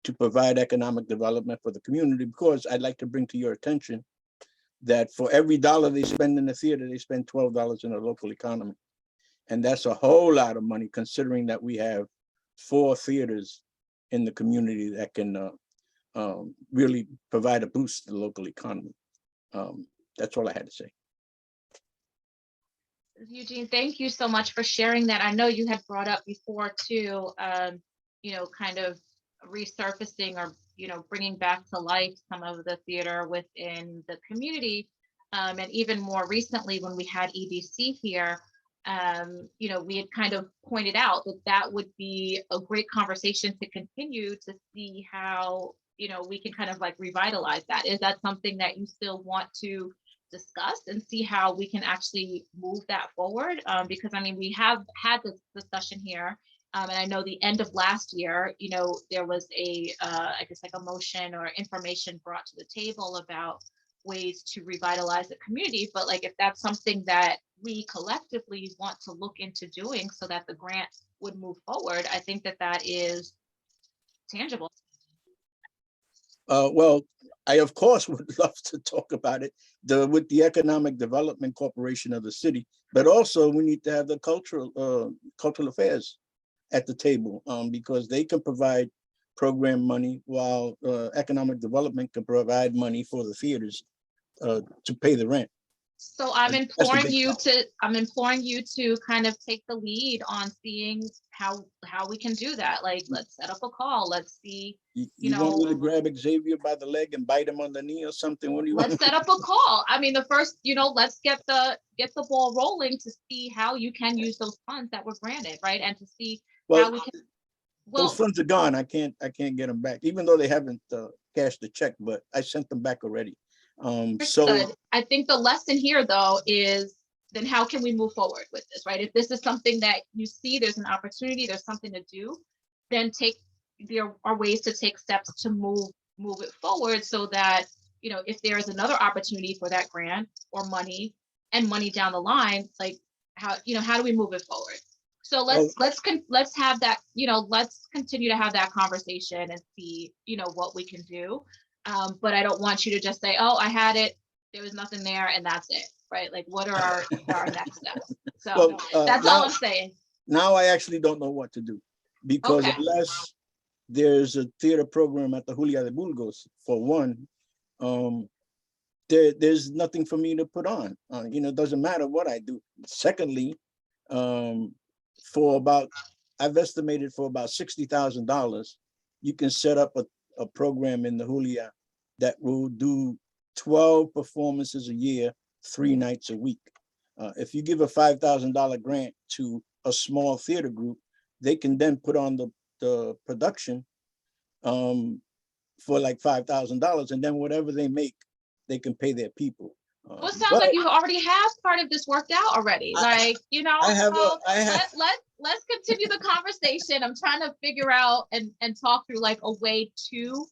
to provide economic development for the community, because I'd like to bring to your attention that for every dollar they spend in the theater, they spend $12 in the local economy. And that's a whole lot of money, considering that we have 4 theaters in the community that can really provide a boost to the local economy. That's all I had to say. Eugene, thank you so much for sharing that. I know you had brought up before too, you know, kind of resurfacing or, you know, bringing back to life some of the theater within the community. And even more recently, when we had EDC here, you know, we had kind of pointed out that that would be a great conversation to continue to see how, you know, we can kind of like revitalize that. Is that something that you still want to discuss and see how we can actually move that forward? Because I mean, we have had this discussion here. And I know the end of last year, you know, there was a, I guess like a motion or information brought to the table about ways to revitalize the community. But like, if that's something that we collectively want to look into doing so that the grant would move forward, I think that that is tangible. Well, I of course would love to talk about it with the Economic Development Corporation of the city, but also we need to have the cultural affairs at the table, because they can provide program money while economic development can provide money for the theaters to pay the rent. So I'm And that's a imploring big you problem. I'm imploring you to kind of take the lead on seeing how we can do that. Like, let's set up a call. Let's see, You want me to grab Xavier by the leg and bite him on the knee or something? What do you want? let's set up a call. I mean, the first, let's get the ball rolling to see how you can use those funds that were granted, right? And to see how Well, we can, those well, funds are gone. I can't get them back, even though they haven't cashed the check, but I sent them back already. So understood. I think the lesson here, though, is then how can we move forward with this, right? If this is something that you see there's an opportunity, there's something to do, then there are ways to take steps to move it forward so that, if there is another opportunity for that grant or money down the line, like how do we move it forward? So let's have that, let's continue to have that conversation and see, what we can do. But I don't want you to just say, oh, I had it, there was nothing there, and that's it, right? Like, what are our next steps? So that's all I'm saying. Now I actually don't know what to do, because Okay. unless there's a theater program at the Julia de Burgos, for one, there's nothing for me to put on. It doesn't matter what I do. Secondly, I've estimated for about $60,000, you can set up a program in the Julia that will do 12 performances a year, 3 nights a week. If you give a $5,000 grant to a small theater group, they can then put on the production for like $5,000, and then whatever they make, they can pay their people. Well, it sounds like you already have part of this worked out already. Let's continue the conversation. I'm trying to figure out and talk through like a way to,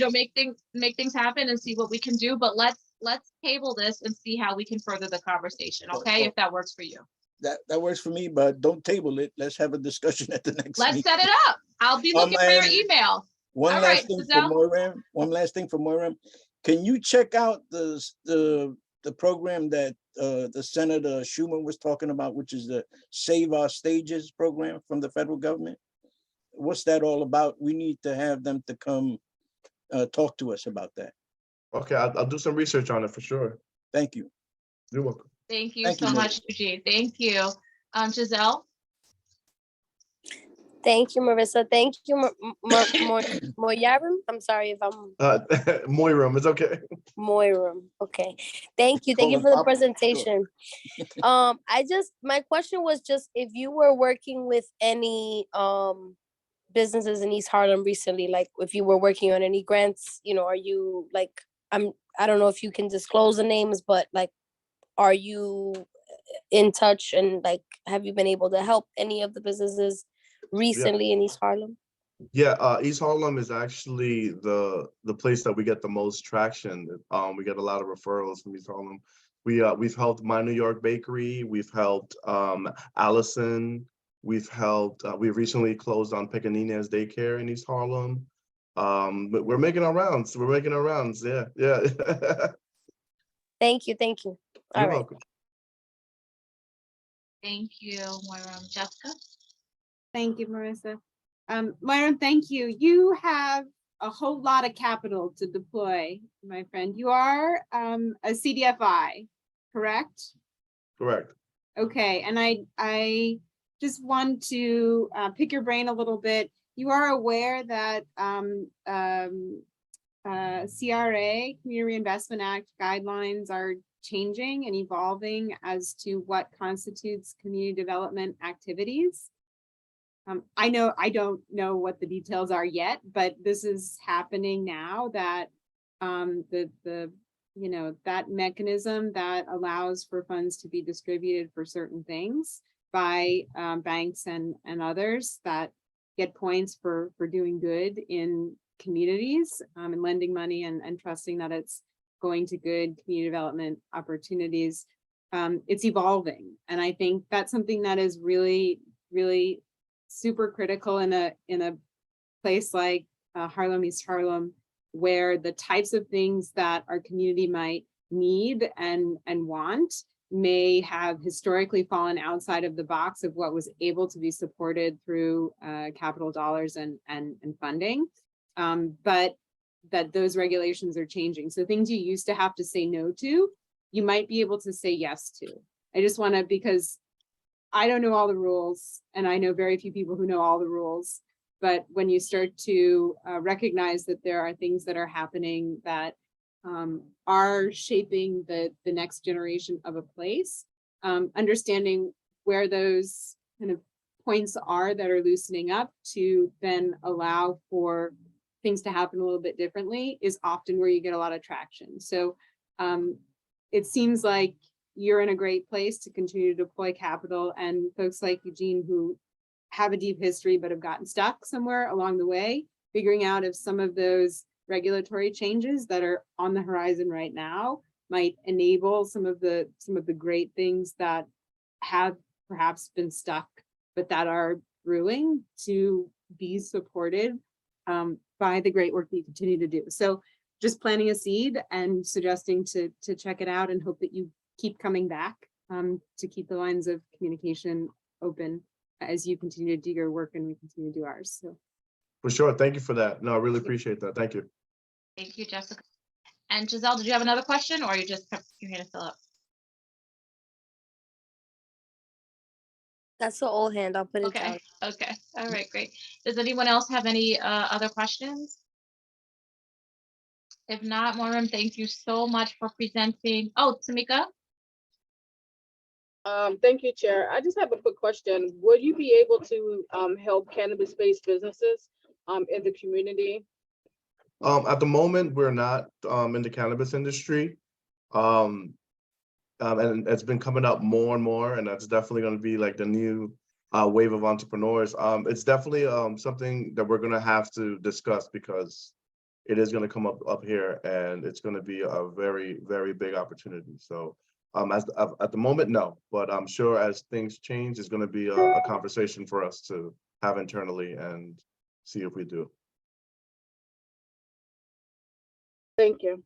make things happen and see what we can do. But let's table this and see how we can further the conversation. Okay, if that works for you. That works for me, but don't table it. Let's have a discussion at the next Let's meeting. set it up. I'll be looking for your email. One last thing for Moira. Can you check out the program that the Senator Schumer was talking about, which is the Save Our Stages program from the federal government? What's that all about? We need to have them to come talk to us about that. Okay, I'll do some research on it for sure. Thank you. You're welcome. Thank you so much, Eugene. Thank you. Giselle? Thank you, Marissa. Thank you, Moyarum. I'm sorry if I'm Moirum, it's okay. Moirum. Okay. Thank you. Thank you for the presentation. My question was just if you were working with any businesses in East Harlem recently, like if you were working on any grants, are you like, I don't know if you can disclose the names, but like, are you in touch and like, have you been able to help any of the businesses recently in East Harlem? Yeah, East Harlem is actually the place that we get the most traction. We get a lot of referrals from East Harlem. We've helped My New York Bakery. We've helped Allison. We've helped. We recently closed on Pequeñas Daycare in East Harlem. But we're making our rounds. Yeah, yeah. Thank you. All You're right. welcome. Thank you, Moira. Jessica? Thank you, Marissa. Myron, thank you. You have a whole lot of capital to deploy, my friend. You are a CDFI, correct? Correct. Okay, and I just want to pick your brain a little bit. You are aware that CRA, Community Reinvestment Act guidelines are changing and evolving as to what constitutes community development activities. I don't know what the details are yet, but this is happening now, that that mechanism that allows for funds to be distributed for certain things by banks and others that get points for doing good in communities and lending money and trusting that it's going to good community development opportunities. It's evolving, and I think that's something that is really, really super critical in a place like Harlem, East Harlem, where the types of things that our community might need and want may have historically fallen outside of the box of what was able to be supported through capital dollars and funding, but that those regulations are changing. So things you used to have to say no to you might be able to say yes to. I just want to, because I don't know all the rules, and I know very few people who know all the rules. But when you start to recognize that there are things that are happening that are shaping the next generation of a place, understanding where those kind of points are that are loosening up to then allow for things to happen a little bit differently is often where you get a lot of traction. So it seems like you're in a great place to continue to deploy capital, and folks like Eugene who have a deep history but have gotten stuck somewhere along the way, figuring out if some of those regulatory changes that are on the horizon right now might enable some of the great things that have perhaps been stuck but that are brewing to be supported by the great work that you continue to do. So just planting a seed and suggesting to check it out and hope that you keep coming back to keep the lines of communication open as you continue to do your work and we continue to do ours. So For sure. Thank you for that. No, I really appreciate that. Thank you. Thank you, Jessica. And Giselle, did you have another question, or you just kept your hand still up? That's the old hand. I'll put it down. Okay, okay, all right, great. Does anyone else have any other questions? If not, Maureen, thank you so much for presenting. Oh, Tamika? Thank you, Chair. I just have a quick question. Would you be able to help cannabis-based businesses in the community? At the moment, we're not in the cannabis industry. And it's been coming up more and more, and that's definitely going to be like the new wave of entrepreneurs. It's definitely something that we're going to have to discuss because it is going to come up here, and it's going to be a very, very big opportunity. So at the moment, no, but I'm sure as things change, it's going to be a conversation for us to have internally and see if we do. Thank you.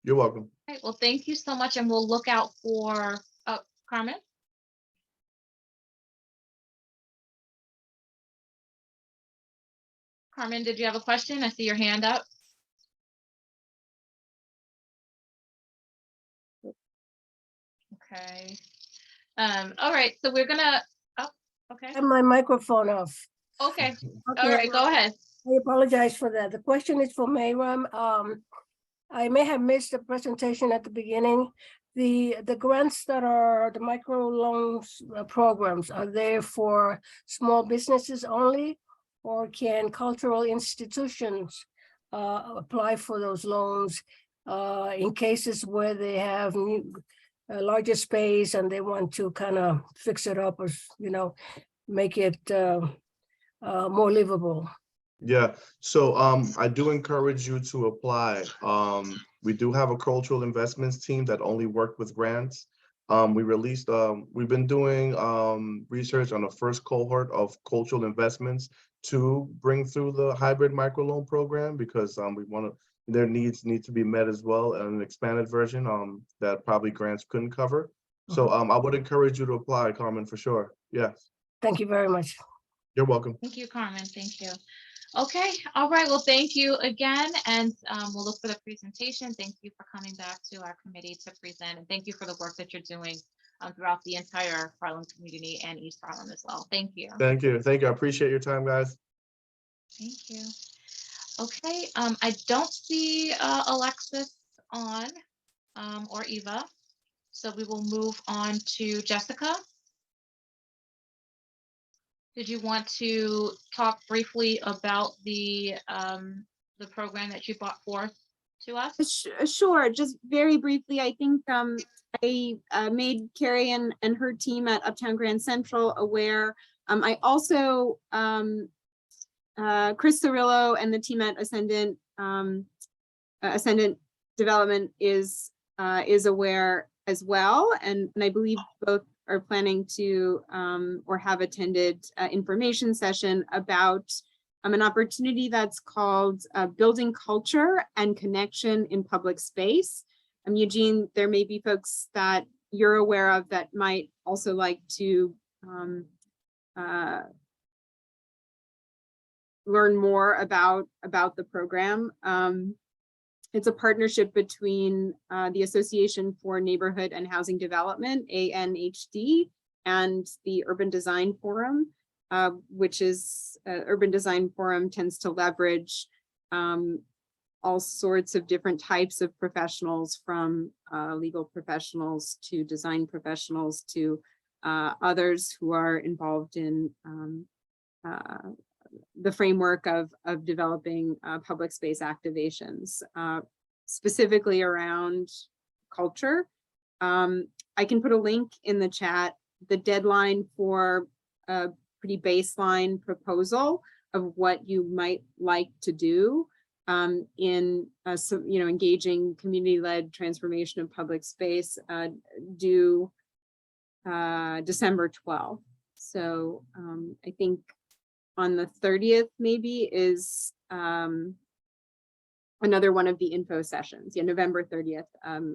You're welcome. All right, well, thank you so much, and we'll look out for, Carmen? Carmen, did you have a question? I see your hand up. Okay. All right, so we're gonna, oh, okay, And my microphone off. okay, all Okay, right, go ahead. I apologize for that. The question is for Mayram. I may have missed the presentation at the beginning. The grants that are the microloans programs, are they for small businesses only? Or can cultural institutions apply for those loans in cases where they have a larger space and they want to kind of fix it up, or, you know, make it more livable? Yeah, so I do encourage you to apply. We do have a cultural investments team that only work with grants. We've been doing research on the first cohort of cultural investments to bring through the hybrid microloan program because their needs need to be met as well, and an expanded version that probably grants couldn't cover. So I would encourage you to apply, Carmen, for sure. Yes. Thank you very much. You're welcome. Thank you, Carmen, thank you. Okay, all right, well, thank you again, and we'll look for the presentation. Thank you for coming back to our committee to present, and thank you for the work that you're doing throughout the entire Harlem community and East Harlem as well. Thank you. Thank you. Thank you. I appreciate your time, guys. Thank you. Okay, I don't see Alexis on or Eva, so we will move on to Jessica. Did you want to talk briefly about the program that you brought forth to us? Sure, just very briefly, I think I made Carrie and her team at Uptown Grand Central aware. I also, Chris Cirillo and the team at Ascendant Development is aware as well, and I believe both are planning to or have attended information session about an opportunity that's called Building Culture and Connection in Public Space. Eugene, there may be folks that you're aware of that might also like to learn more about the program. It's a partnership between the Association for Neighborhood and Housing Development, ANHD, and the Urban Design Forum, which is Urban Design Forum tends to leverage all sorts of different types of professionals, from legal professionals to design professionals to others who are involved in the framework of developing public space activations, specifically around culture. I can put a link in the chat. The deadline for a pretty baseline proposal of what you might like to do in engaging community-led transformation of public space due December 12th. So I think on the 30th maybe is another one of the info sessions. Yeah, November 30th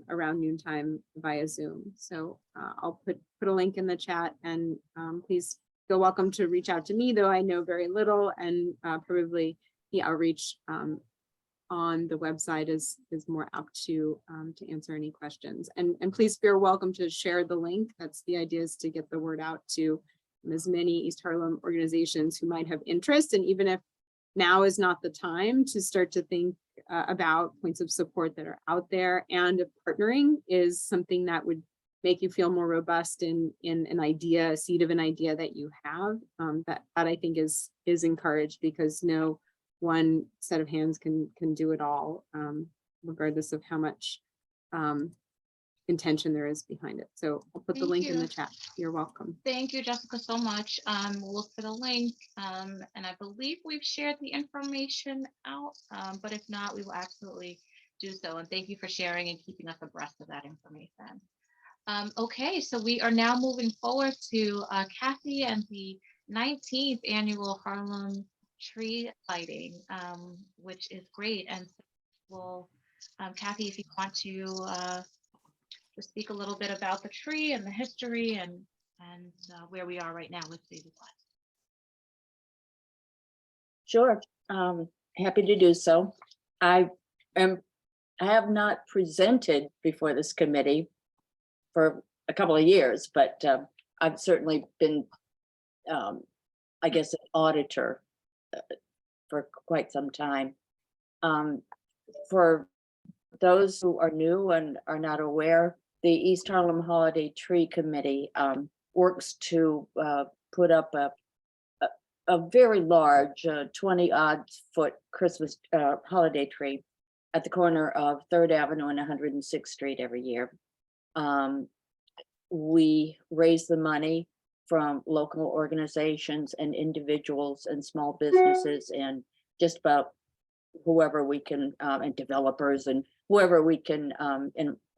around noontime via Zoom. So I'll put a link in the chat, and please feel welcome to reach out to me, though I know very little, and probably the outreach on the website is more apt to answer any questions. And please feel welcome to share the link. That's the idea, is to get the word out to as many East Harlem organizations who might have interest. And even if now is not the time to start to think about points of support that are out there, and if partnering is something that would make you feel more robust in an idea, a seed of an idea that you have, that I think is encouraged, because no one set of hands can do it all, regardless of how much intention there is behind it. So I'll put the link in the chat. You're welcome. Thank you, Jessica, so much. We'll look for the link, and I believe we've shared the information out, but if not, we will absolutely do so. And thank you for sharing and keeping us abreast of that information. Okay, so we are now moving forward to Kathy and the 19th annual Harlem tree lighting, which is great. And so we'll, Kathy, if you want to speak a little bit about the tree and the history and where we are right now with CB11. Sure, happy to do so. I have not presented before this committee for a couple of years, but I've certainly been, I guess, an auditor for quite some time. For those who are new and are not aware, the East Harlem Holiday Tree Committee works to put up a very large 20-odd foot Christmas holiday tree at the corner of 3rd Avenue and 106th Street every year. We raise the money from local organizations and individuals and small businesses and just about whoever we can, and developers and whoever we can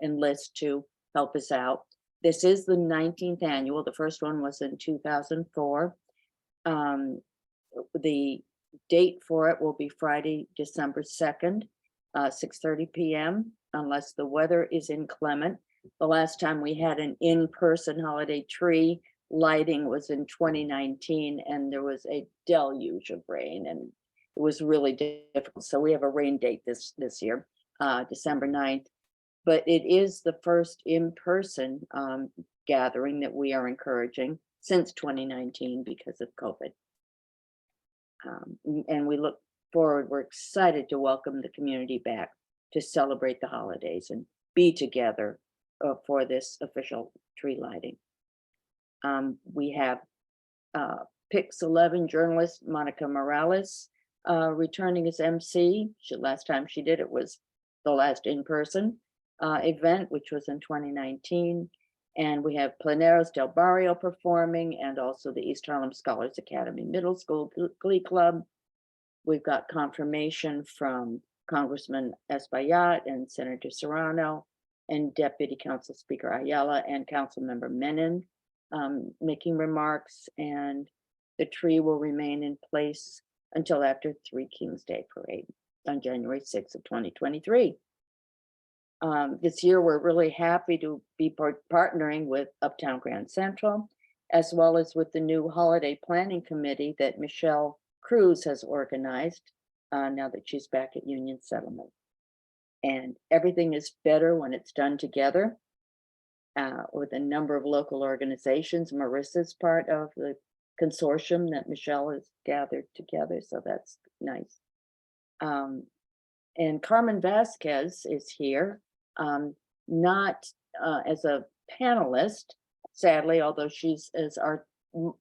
enlist to help us out. This is the 19th annual. The first one was in 2004. The date for it will be Friday, December 2nd, 6:30 p.m. unless the weather is inclement. The last time we had an in-person holiday tree lighting was in 2019, and there was a deluge of rain, and it was really difficult. So we have a rain date this year, December 9th. But it is the first in-person gathering that we are encouraging since 2019 because of COVID. And we look forward, we're excited to welcome the community back to celebrate the holidays and be together for this official tree lighting. We have Pix11 journalist Monica Morales returning as MC. Last time she did it was the last in-person event, which was in 2019. And we have Planeros del Barrio performing, and also the East Harlem Scholars Academy Middle School Glee Club. We've got confirmation from Congressman Espaillat and Senator Serrano and Deputy Council Speaker Ayala and Councilmember Menon making remarks, and the tree will remain in place until after Three Kings Day Parade on January 6th of 2023. This year, we're really happy to be partnering with Uptown Grand Central, as well as with the new Holiday Planning Committee that Michelle Cruz has organized now that she's back at Union Settlement. And everything is better when it's done together with a number of local organizations. Marissa's part of the consortium that Michelle has gathered together, so that's nice. And Carmen Vasquez is here, not as a panelist, sadly, although she's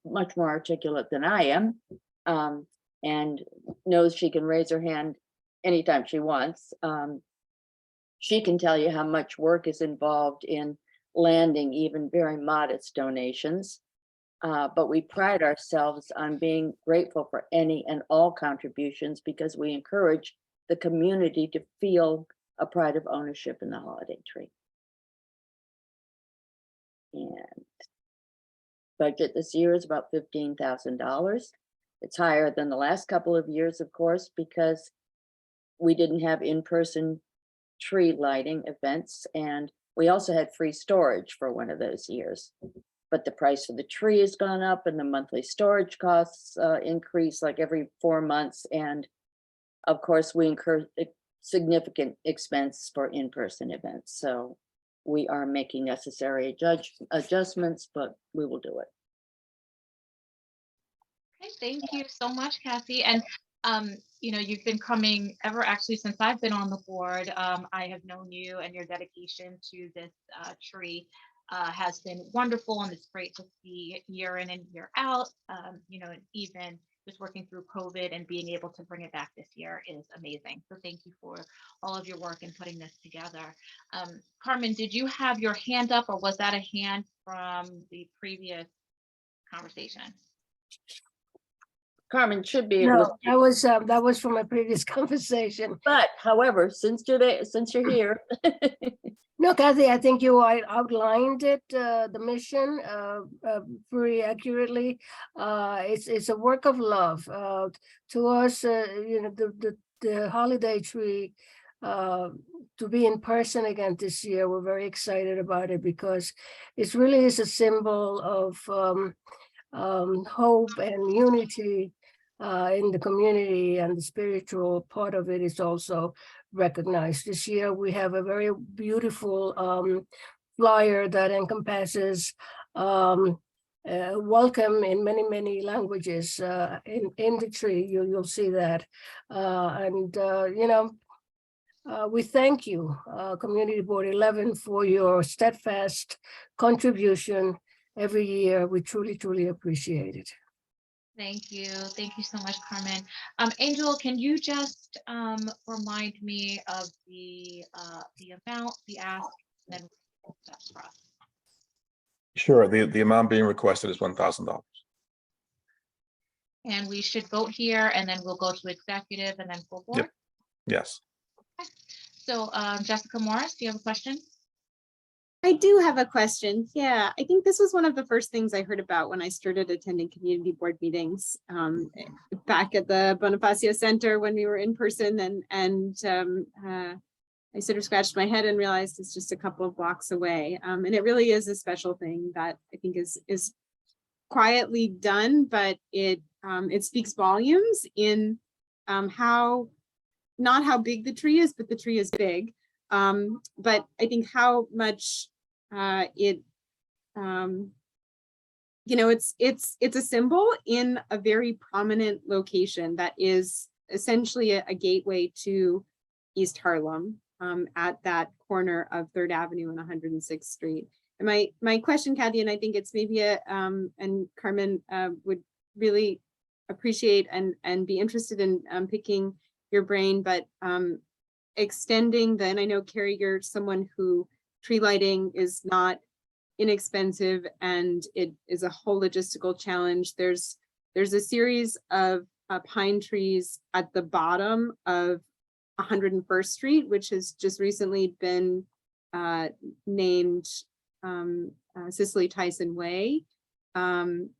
much more articulate than I am, and knows she can raise her hand anytime she wants. She can tell you how much work is involved in landing even very modest donations. But we pride ourselves on being grateful for any and all contributions because we encourage the community to feel a pride of ownership in the holiday tree. And budget this year is about $15,000. It's higher than the last couple of years, of course, because we didn't have in-person tree lighting events, and we also had free storage for one of those years. But the price of the tree has gone up and the monthly storage costs increase like every 4 months. And of course, we incur significant expense for in-person events. So we are making necessary adjustments, but we will do it. Okay, thank you so much, Kathy. And you know, you've been coming ever actually since I've been on the board. I have known you, and your dedication to this tree has been wonderful, and it's great to see year in and year out. You know, and even just working through COVID and being able to bring it back this year is amazing. So thank you for all of your work in putting this together. Carmen, did you have your hand up, or was that a hand from the previous conversation? Carmen should be able No, that was from my previous conversation. But however, since you're here. No, Kathy, I think you outlined it, the mission very accurately. It's a work of love to us. You know, the holiday tree to be in person again this year. We're very excited about it because it really is a symbol of hope and unity in the community, and the spiritual part of it is also recognized. This year we have a very beautiful flyer that encompasses welcome in many languages in the tree. You'll see that, you know, we thank you, Community Board 11, for your steadfast contribution every year. We truly appreciate it. Thank you so much, Carmen. Angel, can you just remind me of the amount, the ask, and then that's for us. Sure, the amount being requested is $1,000. And we should vote here, and then we'll go to executive and then full board. Yep. Yes. Okay. So Jessica Morris, do you have a question? I do have a question. Yeah, I think this was one of the first things I heard about when I started attending community board meetings back at the Bonifacio Center when we were in person, and I sort of scratched my head and realized it's just a couple of blocks away. And it really is a special thing that I think is quietly done, but it speaks volumes in not how big the tree is, but the tree is big. But I think how much you know, it's a symbol in a very prominent location that is essentially a gateway to East Harlem, at that corner of 3rd Avenue and 106th Street. And my question, Kathy, and I think it's maybe and Carmen would really appreciate and be interested in picking your brain, but extending then, I know, Carrie, you're someone who tree lighting is not inexpensive and it is a whole logistical challenge. There's a series of pine trees at the bottom of 101st Street, which has just recently been named Cicely Tyson Way in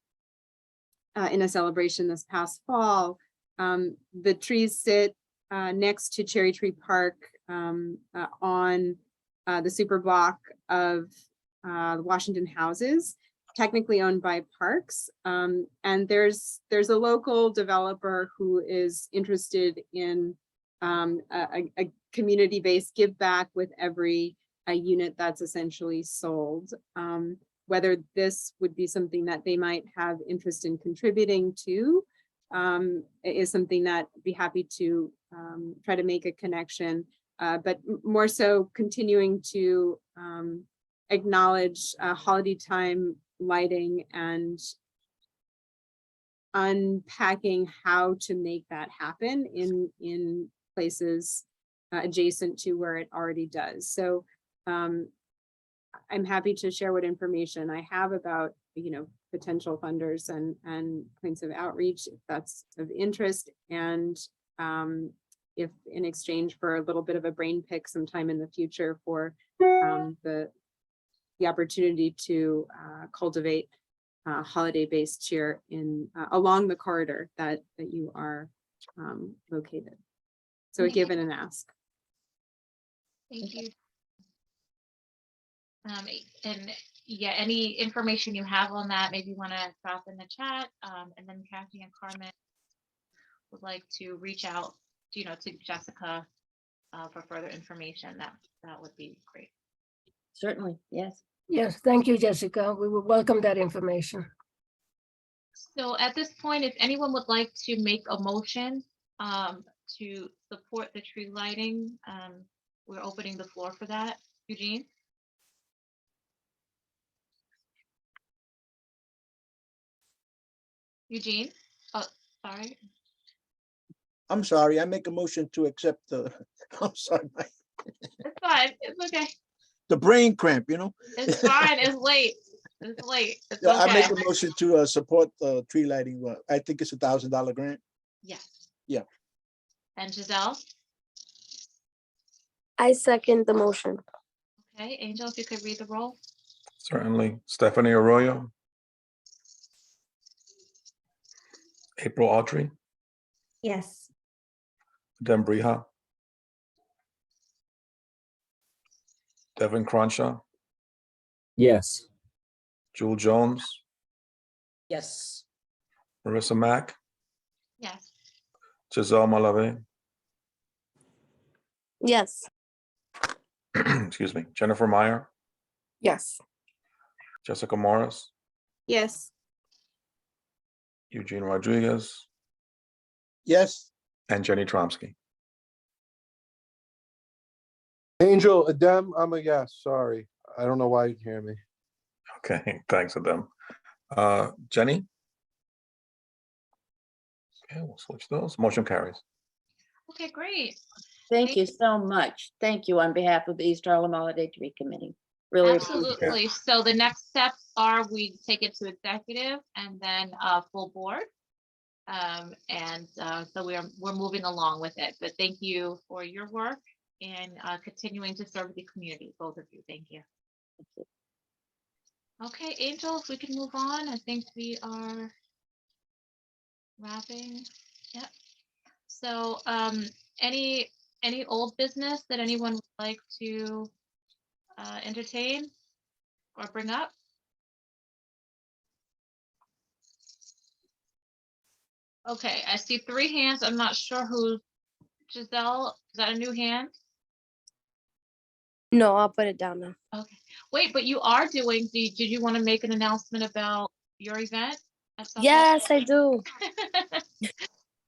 a celebration this past fall. The trees sit next to Cherry Tree Park on the super block of Washington houses, technically owned by Parks. And there's a local developer who is interested in a community-based give back with every unit that's essentially sold. Whether this would be something that they might have interest in contributing to is something that I'd be happy to try to make a connection, but more so continuing to acknowledge holiday time lighting and unpacking how to make that happen in places adjacent to where it already does. So I'm happy to share what information I have about, potential funders and points of outreach if that's of interest. And if in exchange for a little bit of a brain pick sometime in the future for the opportunity to cultivate holiday-based cheer in along the corridor that you are located. So a give and an ask. Thank you. And yeah, any information you have on that, maybe you want to drop in the chat. And then Kathy and Carmen would like to reach out, to Jessica for further information. That would be great. Certainly, yes. Yes, thank you, Jessica. We will welcome that information. So at this point, if anyone would like to make a motion to support the tree lighting, we're opening the floor for that. Eugene? Eugene? Oh, sorry. I'm sorry, I make a motion to accept the, I'm sorry, It's fine. It's okay. the brain cramp, It's fine. It's late. It's late. It's Yeah, I make okay. a motion to support the tree lighting. I think it's $1,000 grant. Yes. Yeah. And Giselle? I second the motion. Okay, Angel, if you could read the roll. Certainly. Stephanie Arroyo. April Autry. Yes. Dem Brija. Devin Cronshaw. Yes. Jewel Jones. Yes. Marissa Mack. Yes. Giselle Malave. Yes. Excuse me. Jennifer Meyer. Yes. Jessica Morris. Yes. Eugene Rodriguez. Yes. And Jenny Tromsky. Angel, Adem, I'm a yes, sorry. I don't know why you can hear me. Okay, thanks to them. Jenny? Okay, we'll switch those. Motion carries. Okay, great. Thank you so much. Thank you on behalf of the East Harlem Holiday Tree Committee. Really appreciate it. Absolutely. So the next steps are we take it to executive and then full board. So we're moving along with it. But thank you for your work and continuing to serve the community, both of you. Thank you. Thank you. Okay, Angel, if we can move on, I think we are wrapping. Yep. So any old business that anyone would like to entertain or bring up? Okay, I see 3 hands. I'm not sure who. Giselle, is that a new hand? No, I'll put it down now. Okay. Wait, but you are doing, did you want to make an announcement about your event? at some point? Yes, I do.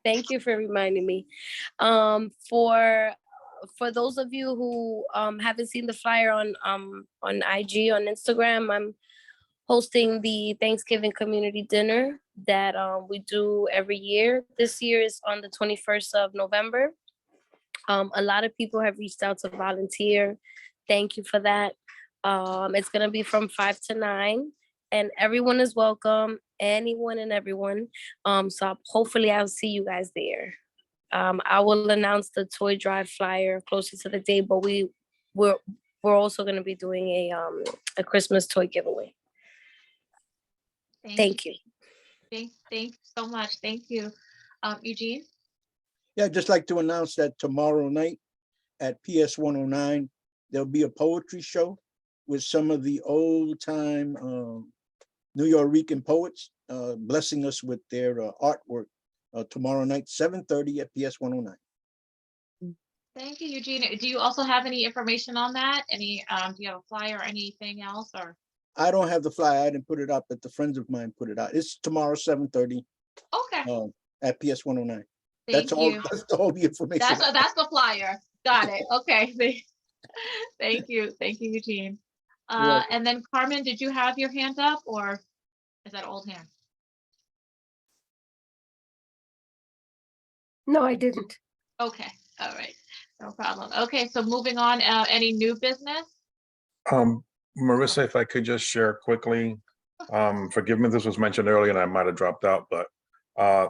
Thank you for reminding me. For those of you who haven't seen the flyer on IG, on Instagram, I'm hosting the Thanksgiving community dinner that we do every year. This year is on the 21st of November. A lot of people have reached out to volunteer. Thank you for that. It's gonna be from 5 to 9 and everyone is welcome, anyone and everyone. So hopefully I'll see you guys there. I will announce the toy drive flyer closer to the day, but we're also gonna be doing a Christmas toy giveaway. Thank you. Thank you so much. Thank you. Eugene? Yeah, I'd just like to announce that tomorrow night at PS 109, there'll be a poetry show with some of the old time New York poets blessing us with their artwork tomorrow night, 7:30 at PS 109. Thank you, Eugene. Do you also have any information on that? Any, do you have a flyer or anything else, or? I don't have the flyer. I didn't put it up, but the friends of mine put it out. It's tomorrow, 7:30, Okay, at PS 109. thank That's all, you. that's all the information. That's the flyer. Got it. Okay. Thank you. Thank you, Eugene. You're welcome. And then Carmen, did you have your hand up, or is that old hand? No, I didn't. Okay, all right, no problem. Okay, so moving on, any new business? Marissa, if I could just share quickly, forgive me, this was mentioned earlier and I might have dropped out, but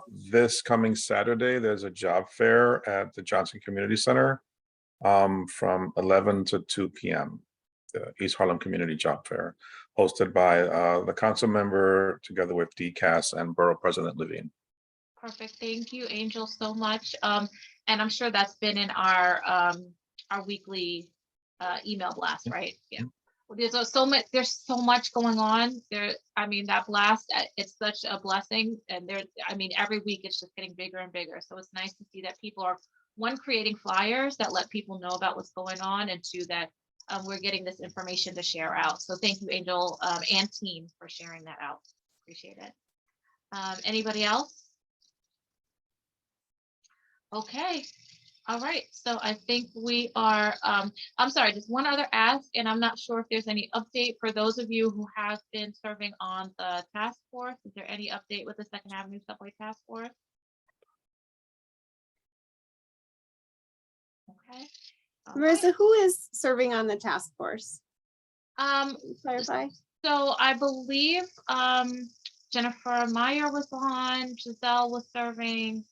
this coming Saturday, there's a job fair at the Johnson Community Center from 11 to 2 p.m. The East Harlem Community Job Fair, hosted by the council member together with DCAS and Borough President Levine. Perfect, thank you, Angel, so much. And I'm sure that's been in our weekly email blast, right? Yeah. There's so much going on there. I mean, that blast, it's such a blessing. And I mean, every week it's just getting bigger and bigger. So it's nice to see that people are, one, creating flyers that let people know about what's going on, and two, that we're getting this information to share out. So thank you, Angel, and team, for sharing that out. Appreciate it. Anybody else? Okay. All right, so I think we are, I'm sorry, just one other ask, and I'm not sure if there's any update for those of you who have been serving on the task force. Is there any update with the Second Avenue Subway Task Force? Okay. All Marissa, right. who is serving on the task force? Clarify. So I believe Jennifer Meyer was on, Giselle was serving.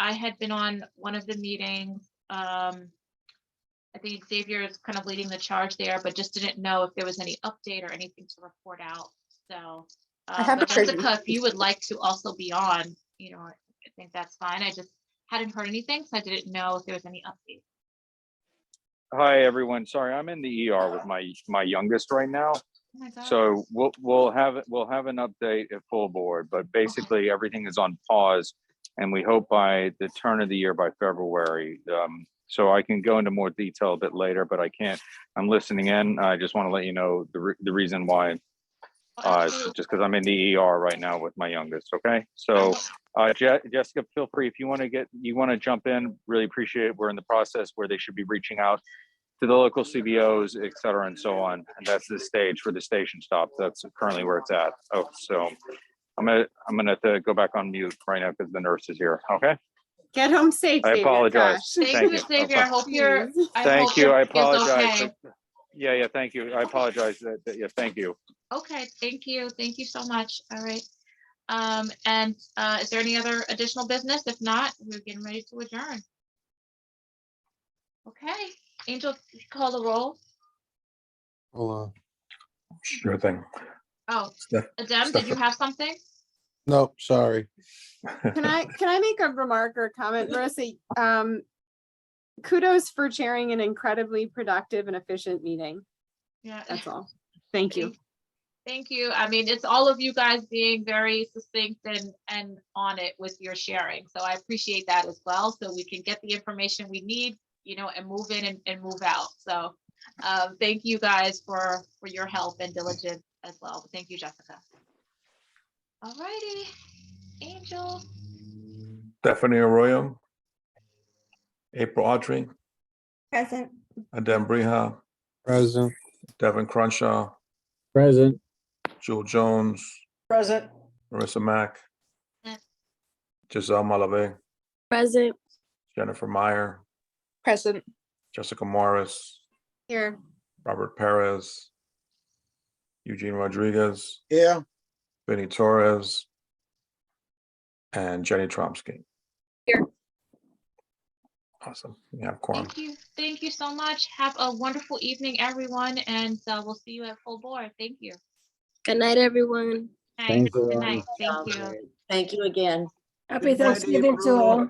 I had been on one of the meetings. I think Xavier is kind of leading the charge there, but just didn't know if there was any update or anything to report out. So, but Jessica, if you would like to also be on, you know, I think that's fine. I just hadn't heard anything, so I didn't know if there was any update. Hi, everyone. Sorry, I'm in the ER with my youngest right now. Oh my God. So we'll have an update at full board, but basically everything is on pause. And we hope by the turn of the year, by February. So I can go into more detail a bit later, but I can't. I'm listening in. I just want to let you know the reason why. Just because I'm in the ER right now with my youngest. Okay. So Jessica, feel free if you want to jump in. Really appreciate it. We're in the process where they should be reaching out to the local CBOs, et cetera, and so on. And that's the stage for the station stop. That's currently where it's at. Oh, so. I'm gonna have to go back on mute right now because the nurse is here. Okay. Get home safe. I Xavier, apologize. gosh. Thank you, Xavier. I hope you're. Thank you. I apologize. Okay. Yeah. Thank you. I apologize. Yeah. Thank you. Okay. Thank you. Thank you so much. All right. And is there any other additional business? If not, we're getting ready to adjourn. Okay. Angel, call the roll. Hold on. Sure thing. Oh, Adem, did you have something? No, sorry. Can I make a remark or a comment, Marissa? Kudos for chairing an incredibly productive and efficient meeting. Yeah, that's all. Thank you. Thank you. I mean, it's all of you guys being very succinct and on it with your sharing. So I appreciate that as well. So we can get the information we need, you know, and move in and move out. So thank you guys for your help and diligence as well. Thank you, Jessica. All righty, Angel. Stephanie Arroyo. April Autry. Present. Adem Briha. Present. Devin Crenshaw. Present. Jewel Jones. Present. Marissa Mack. Yes. Giselle Malave. Present. Jennifer Meyer. Present. Jessica Morris. Here. Robert Perez. Eugene Rodriguez. Yeah. Benny Torres. And Jenny Tromsky. Here. Awesome. We have quorum. Thank you. Thank you so much. Have a wonderful evening, everyone. And we'll see you at full board. Thank you. Good night, everyone. Good night. Thank you. Thank you again. Happy Thanksgiving to all.